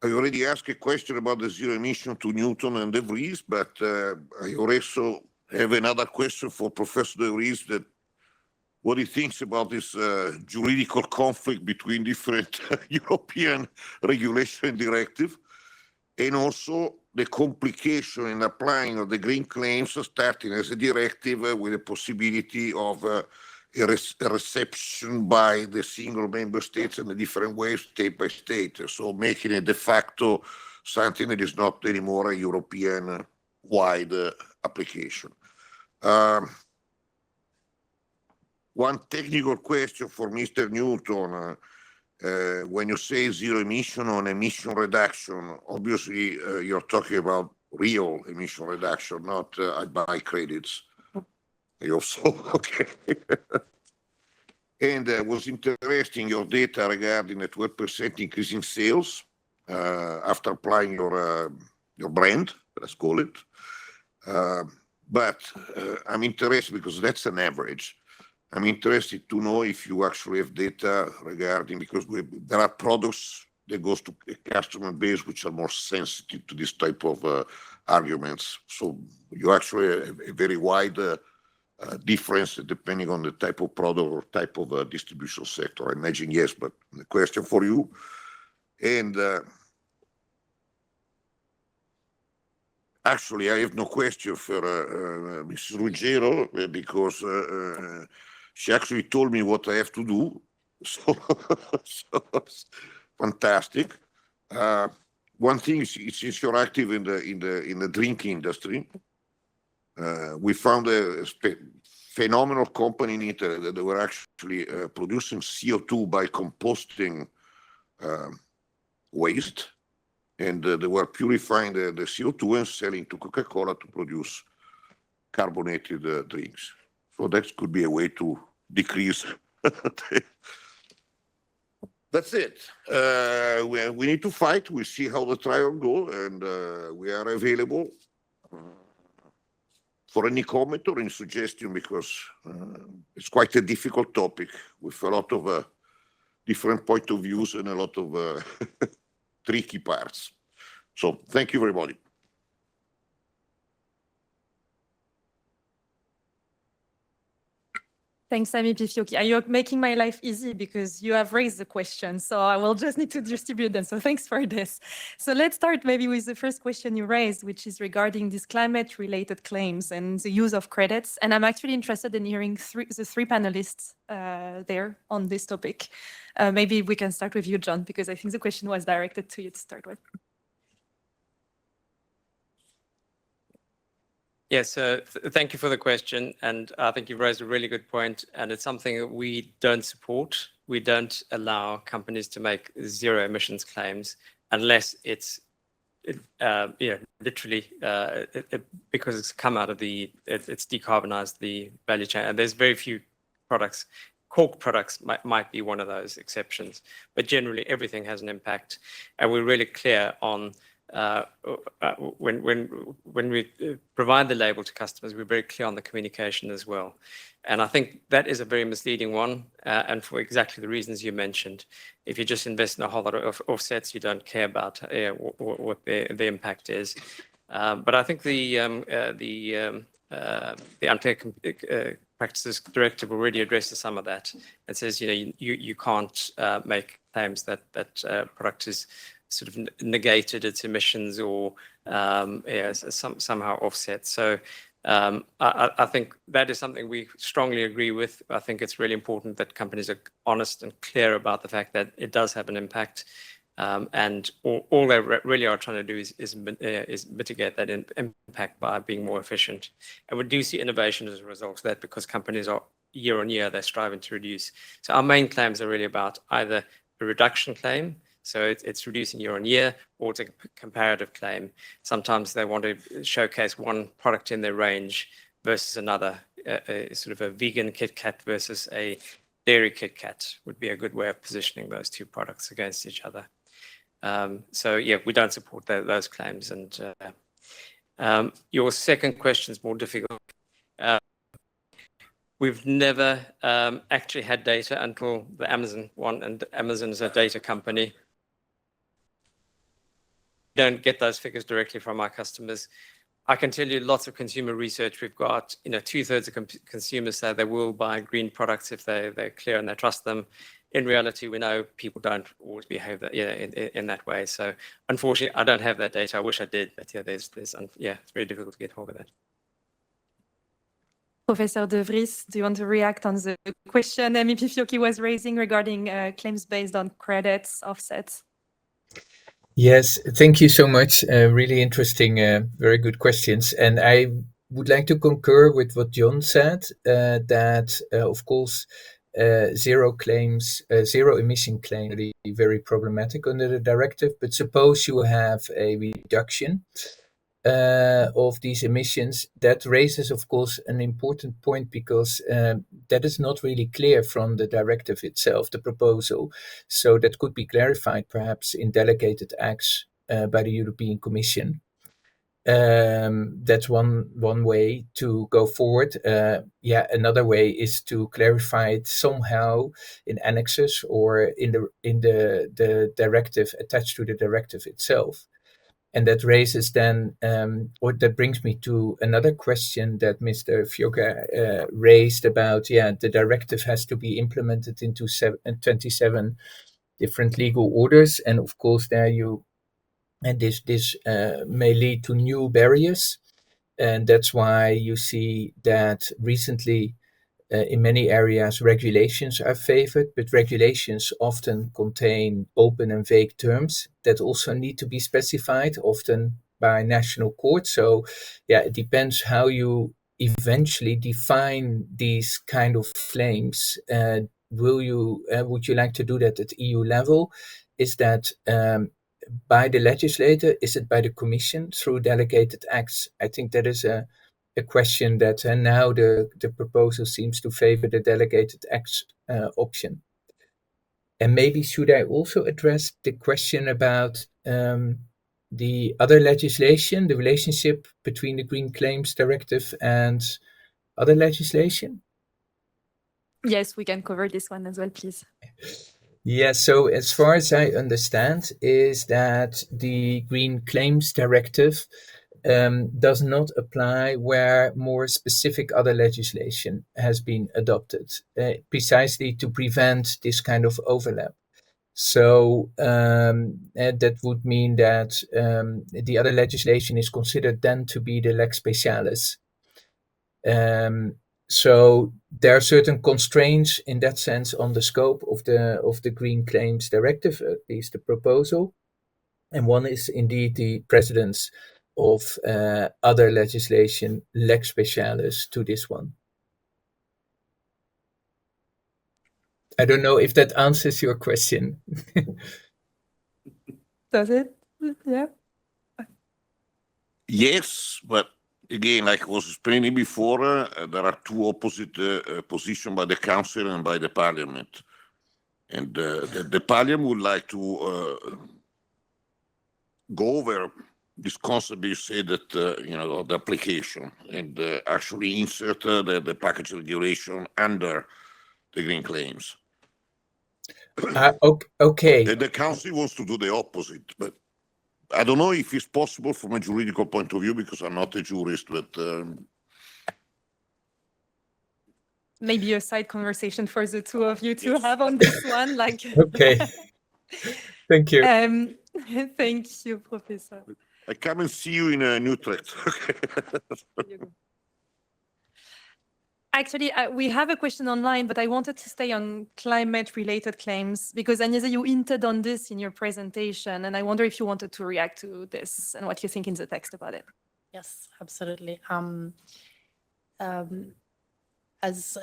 I already asked a question about the zero emission to Newton and De Vries, but I also have another question for Professor De Vries, that what he thinks about this juridical conflict between different European regulation and directive, and also the complication in applying of the green claims starting as a directive with the possibility of a reception by the single member states in a different way, state by state. So making it de facto something that is not anymore a European wide application. one technical question for Mr. Newton. When you say zero emission on emission reduction, obviously you're talking about real emission reduction, not I buy credits. You also, okay. And was interesting your data regarding a 12% increase in sales after applying your brand, let's call it. But I'm interested because that's an average. I'm interested to know if you actually have data regarding, because there are products that goes to a customer base which are more sensitive to this type of arguments. So you actually have a very wide difference depending on the type of product or type of distribution sector. I imagine yes, but the question for you. And actually, I have no question for Mrs. Ruggiero because she actually told me what I have to do. So, fantastic. One thing is, since you're active in the drink industry, we found a phenomenal company in Italy that they were actually producing CO2 by composting waste, and they were purifying the CO2 and selling to Coca-Cola to produce carbonated drinks. So that could be a way to decrease. That's it. We need to fight. We see how the trial goes, and we are available for any comment or any suggestion, because it's quite a difficult topic with a lot of different point of views and a lot of tricky parts. So thank you, everybody. Thanks, MEP Fiocchi. You're making my life easy because you have raised the question, so I will just need to distribute them. So thanks for this. So let's start maybe with the first question you raised, which is regarding these climate-related claims and the use of credits. And I'm actually interested in hearing the three panelists there on this topic. Maybe we can start with you, John, because I think the question was directed to you to start with. Yes, thank you for the question. And I think you've raised a really good point. And it's something that we don't support. We don't allow companies to make zero emissions claims unless it's literally because it's come out of it's decarbonized the value chain. And there's very few products. Cork products might be one of those exceptions. But generally, everything has an impact. And we're really clear on when we provide the label to customers, we're very clear on the communication as well. And I think that is a very misleading one, and for exactly the reasons you mentioned. If you just invest in a whole lot of offsets, you don't care about what the impact is. But I think the Unfair Practices Directive already addresses some of that. It says, you can't make claims that product is sort of negated its emissions or somehow offset. So I think that is something we strongly agree with. I think it's really important that companies are honest and clear about the fact that it does have an impact. And all they really are trying to do is mitigate that impact by being more efficient. And we do see innovation as a result of that, because companies are year on year, they're striving to reduce. So our main claims are really about either a reduction claim, so it's reducing year on year, or it's a comparative claim. Sometimes they want to showcase one product in their range versus another, sort of a vegan Kit Kat versus a dairy Kit Kat would be a good way of positioning those two products against each other. So yeah, we don't support those claims. And your second question is more difficult. We've never actually had data until the Amazon one, and Amazon is a data company. Don't get those figures directly from our customers. I can tell you lots of consumer research. We've got, 2/3 of consumers say they will buy green products if they're clear and they trust them. In reality, we know people don't always behave in that way. So unfortunately, I don't have that data. I wish I did, but it's very difficult to get hold of that. Professor De Vries, do you want to react on the question MEP Fiocchi was raising regarding claims based on credits, offsets? Yes, thank you so much. Really interesting, very good questions. And I would like to concur with what John said, that of course zero emission claims are very problematic under the directive. But suppose you have a reduction of these emissions, that raises, of course, an important point, because that is not really clear from the directive itself, the proposal. So that could be clarified perhaps in delegated acts by the European Commission. That's one way to go forward. Another way is to clarify it somehow in annexes or in the directive attached to the directive itself. And that raises then, or that brings me to another question that Mr. Fiocchi raised about, the directive has to be implemented into 27 different legal orders. And of course, this may lead to new barriers. And that's why you see that recently in many areas, regulations are favored, but regulations often contain open and vague terms that also need to be specified, often by national courts. So, it depends how you eventually define these kind of claims. Would you like to do that at EU level? Is that by the legislator? Is it by the Commission through delegated acts? I think that is a question that now the proposal seems to favor the delegated acts option. And maybe should I also address the question about the other legislation, the relationship between the Green Claims Directive and other legislation? Yes, we can cover this one as well, please. Yeah, so as far as I understand, is that the Green Claims Directive does not apply where more specific other legislation has been adopted, precisely to prevent this kind of overlap. So that would mean that the other legislation is considered then to be the lex specialis. So there are certain constraints in that sense on the scope of the Green Claims Directive, at least the proposal. And one is indeed the precedence of other legislation, lex specialis, to this one. I don't know if that answers your question. Does it? Yeah. Yes, but again, like I was explaining before, there are two opposite positions by the Council and by the Parliament. And the Parliament would like to go over this concept you say that, the application and actually insert the package regulation under the green claims. Okay. The Council wants to do the opposite, but I don't know if it's possible from a juridical point of view, because I'm not a jurist, but maybe a side conversation for the two of you to have on this one. Like, okay. Thank you. Thank you, Professor. I come and see you in Utrecht. Actually, we have a question online, but I wanted to stay on climate-related claims because, Agnese, you hinted on this in your presentation, and I wonder if you wanted to react to this and what you think in the text about it. Yes, absolutely. As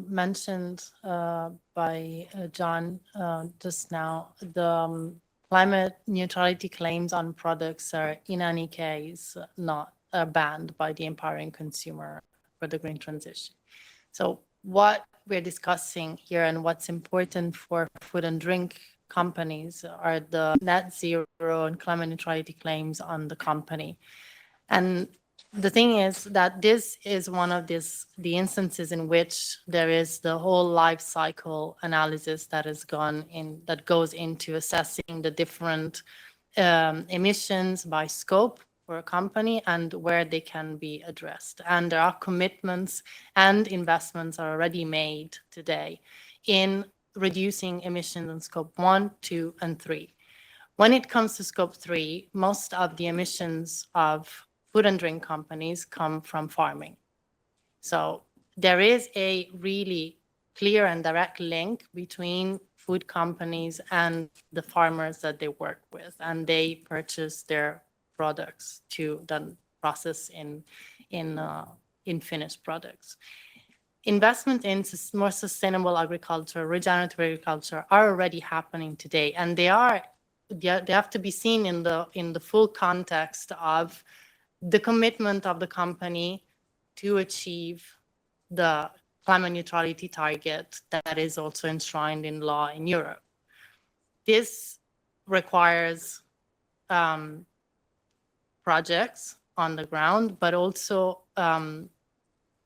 mentioned by John just now, the climate neutrality claims on products are in any case not banned by the empowering consumer for the green transition. So what we're discussing here and what's important for food and drink companies are the net zero and climate neutrality claims on the company. And the thing is that this is one of the instances in which there is the whole life cycle analysis that goes into assessing the different emissions by scope for a company and where they can be addressed. And there are commitments and investments are already made today in reducing emissions in scope 1, 2, and 3. When it comes to scope 3, most of the emissions of food and drink companies come from farming. So there is a really clear and direct link between food companies and the farmers that they work with, and they purchase their products to then process in finished products. Investment in more sustainable agriculture, regenerative agriculture are already happening today, and they have to be seen in the full context of the commitment of the company to achieve the climate neutrality target that is also enshrined in law in Europe. This requires projects on the ground, but also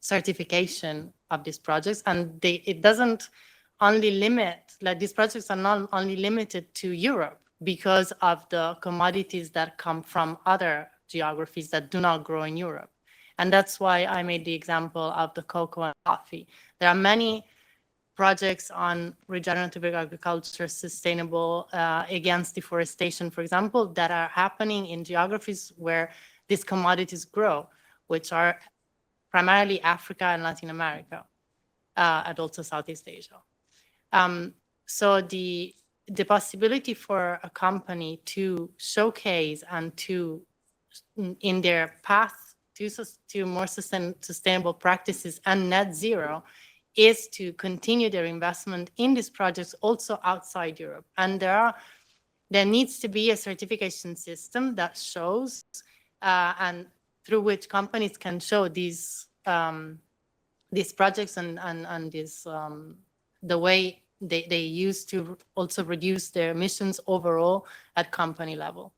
certification of these projects. And it doesn't only limit, like these projects are not only limited to Europe because of the commodities that come from other geographies that do not grow in Europe. And that's why I made the example of the cocoa and coffee. There are many projects on regenerative agriculture, sustainable, against deforestation, for example, that are happening in geographies where these commodities grow, which are primarily Africa and Latin America, and also Southeast Asia. So the possibility for a company to showcase and to, in their path to more sustainable practices and net zero, is to continue their investment in these projects also outside Europe. And there needs to be a certification system that shows and through which companies can show these projects and this the way they use to also reduce their emissions overall at company level.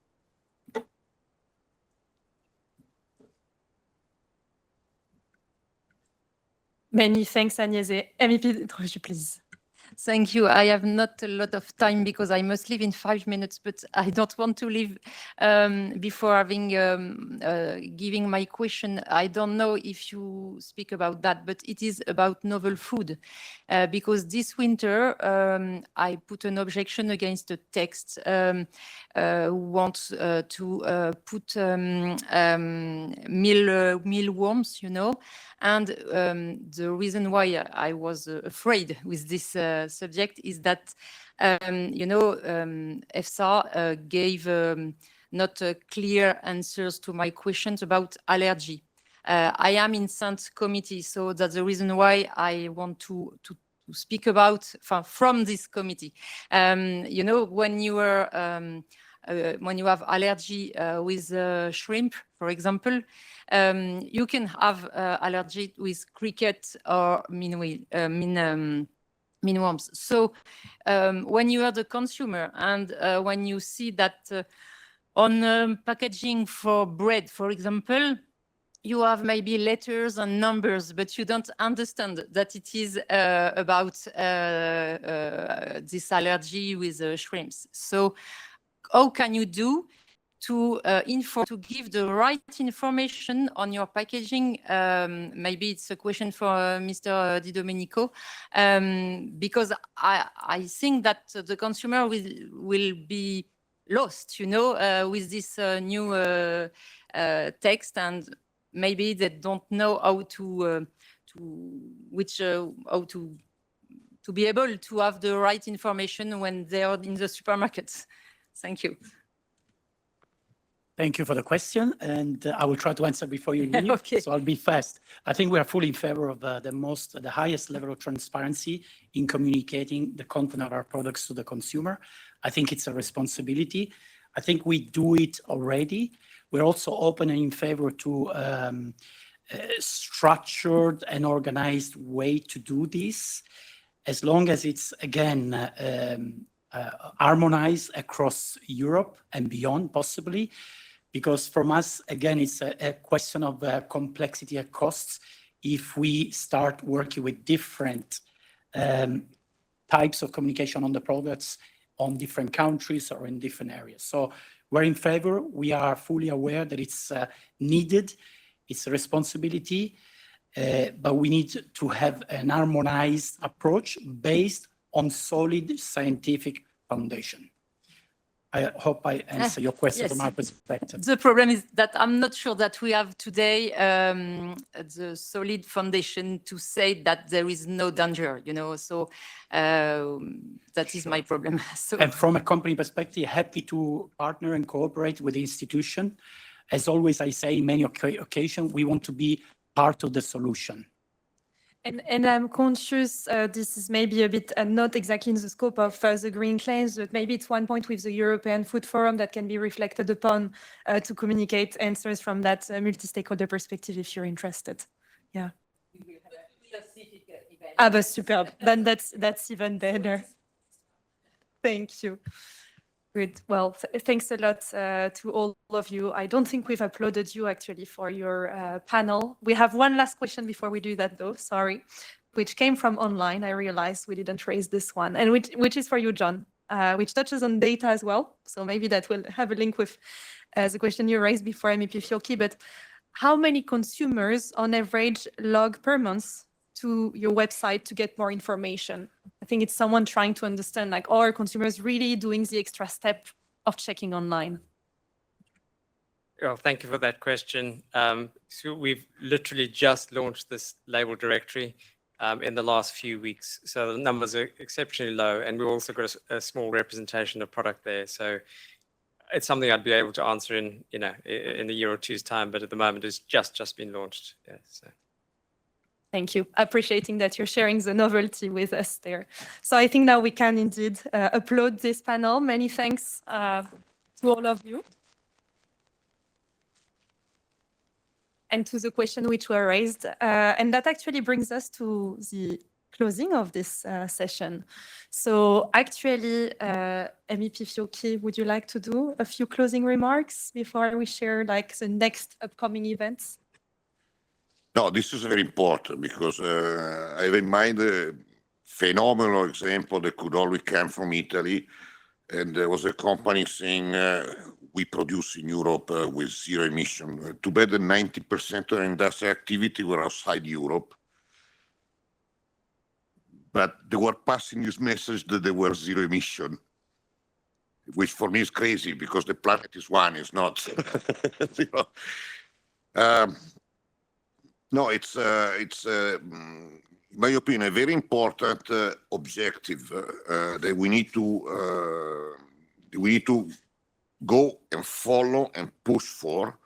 Many thanks, Agnese. MEP Trochu, please. Thank you. I have not a lot of time because I must leave in 5 minutes, but I don't want to leave before having giving my question. I don't know if you speak about that, but it is about novel food because this winter I put an objection against the text who wants to put mealworms, you know. And the reason why I was afraid with this subject is that, you know, EFSA gave not clear answers to my questions about allergy. I am in Scent committee, so that's the reason why I want to speak about from this committee. You know, when you are when you have allergy with shrimp, for example, you can have allergy with cricket or mealworms. So when you are the consumer and when you see that on packaging for bread, for example, you have maybe letters and numbers, but you don't understand that it is about this allergy with shrimps. So how can you do to give the right information on your packaging? Maybe it's a question for Mr. Di Domenico, because I think that the consumer will be lost, you know, with this new text, and maybe they don't know how to be able to have the right information when they are in the supermarkets. Thank you. Thank you for the question, and I will try to answer before you leave. Okay. So I'll be fast. I think we are fully in favor of the highest level of transparency in communicating the content of our products to the consumer. I think it's a responsibility. I think we do it already. We're also open and in favor to a structured and organized way to do this, as long as it's, again, harmonized across Europe and beyond, possibly. Because from us, again, it's a question of complexity and costs. If we start working with different types of communication on the products on different countries or in different areas. So we're in favor. We are fully aware that it's needed. It's a responsibility, but we need to have an harmonized approach based on solid scientific foundation. I hope I answer your question. Yes. From our perspective. The problem is that I'm not sure that we have today the solid foundation to say that there is no danger, you know, so that is my problem. So. And from a company perspective, happy to partner and cooperate with the institution as always, I say in many occasions, we want to be part of the solution. And I'm conscious this is maybe a bit not exactly in the scope of the green claims, but maybe it's one point with the European Food Forum that can be reflected upon to communicate answers from that multi-stakeholder perspective if you're interested. Yeah. Ah, but superb. Then that's even better. Thank you. Good. Well, thanks a lot to all of you. I don't think we've applauded you actually for your panel. We have one last question before we do that though, sorry, which came from online. I realized we didn't raise this one, and which is for you, John, which touches on data as well. So maybe that will have a link with the question you raised before, MEP Fiocchi, but how many consumers on average log per month to your website to get more information? I think it's someone trying to understand, like, are consumers really doing the extra step of checking online? Well, thank you for that question. So we've literally just launched this label directory in the last few weeks. So the numbers are exceptionally low, and we've also got a small representation of product there. So it's something I'd be able to answer in a year or two's time, but at the moment it's just been launched. Yeah, so. Thank you. Appreciating that you're sharing the novelty with us there. So I think now we can indeed upload this panel. Many thanks to all of you. And to the question which were raised. And that actually brings us to the closing of this session. So actually, MEP Fiocchi, would you like to do a few closing remarks before we share like the next upcoming events? No, this is very important because I have in mind a phenomenal example that could only come from Italy. And there was a company saying, we produce in Europe with zero emission. Too bad that 90% of industrial activity were outside Europe. But they were passing this message that they were zero emission, which for me is crazy because the planet is one, it's not. You know? No, it's in my opinion, a very important objective that we need to go and follow and push for.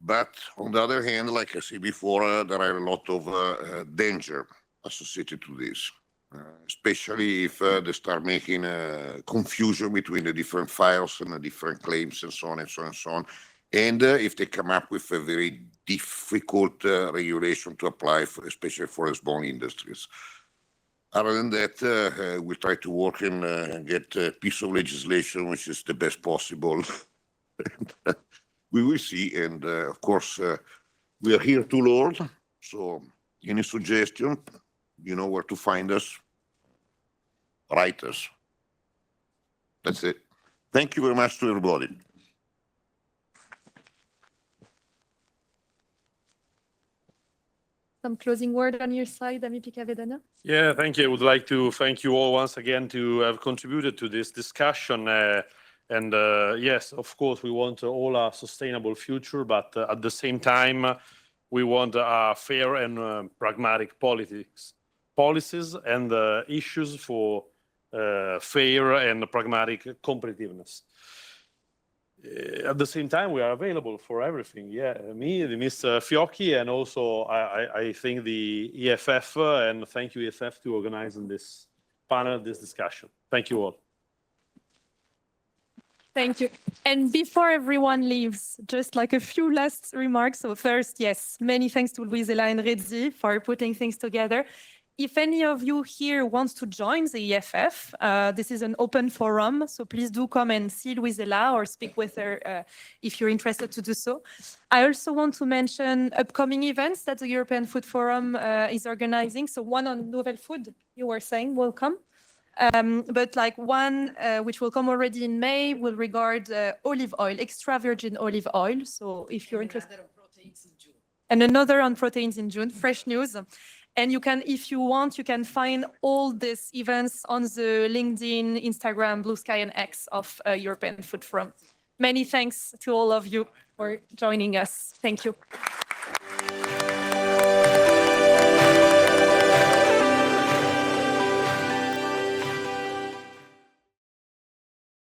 But on the other hand, like I said before, there are a lot of danger associated to this, especially if they start making confusion between the different files and the different claims and so on and so on and so on. And if they come up with a very difficult regulation to apply, especially for small industries. Other than that, we try to work and get a piece of legislation which is the best possible. We will see. And of course, we are here to learn. So any suggestion, you know where to find us. Write us. That's it. Thank you very much to everybody. Some closing word on your side, MEP Cavedania? Yeah, thank you. I would like to thank you all once again to have contributed to this discussion. Yes, of course, we want all a sustainable future, but at the same time, we want a fair and pragmatic policies and issues for fair and pragmatic competitiveness. At the same time, we are available for everything. Yeah, me, the Mr. Fiocchi, and also I think the EFF, and thank you EFF to organizing this panel, this discussion. Thank you all. Thank you. And before everyone leaves, just like a few last remarks. So first, yes, many thanks to Luisela and Redzi for putting things together. If any of you here wants to join the EFF, this is an open forum, so please do come and see Luisela or speak with her if you're interested to do so. I also want to mention upcoming events that the European Food Forum is organizing. So one on novel food, you were saying, will come. But like one which will come already in May will regard olive oil, extra virgin olive oil. So if you're interested. And another on proteins in June, fresh news. And you can, if you want, you can find all these events on the LinkedIn, Instagram, Blue Sky, and X of European Food Forum. Many thanks to all of you for joining us. Thank you.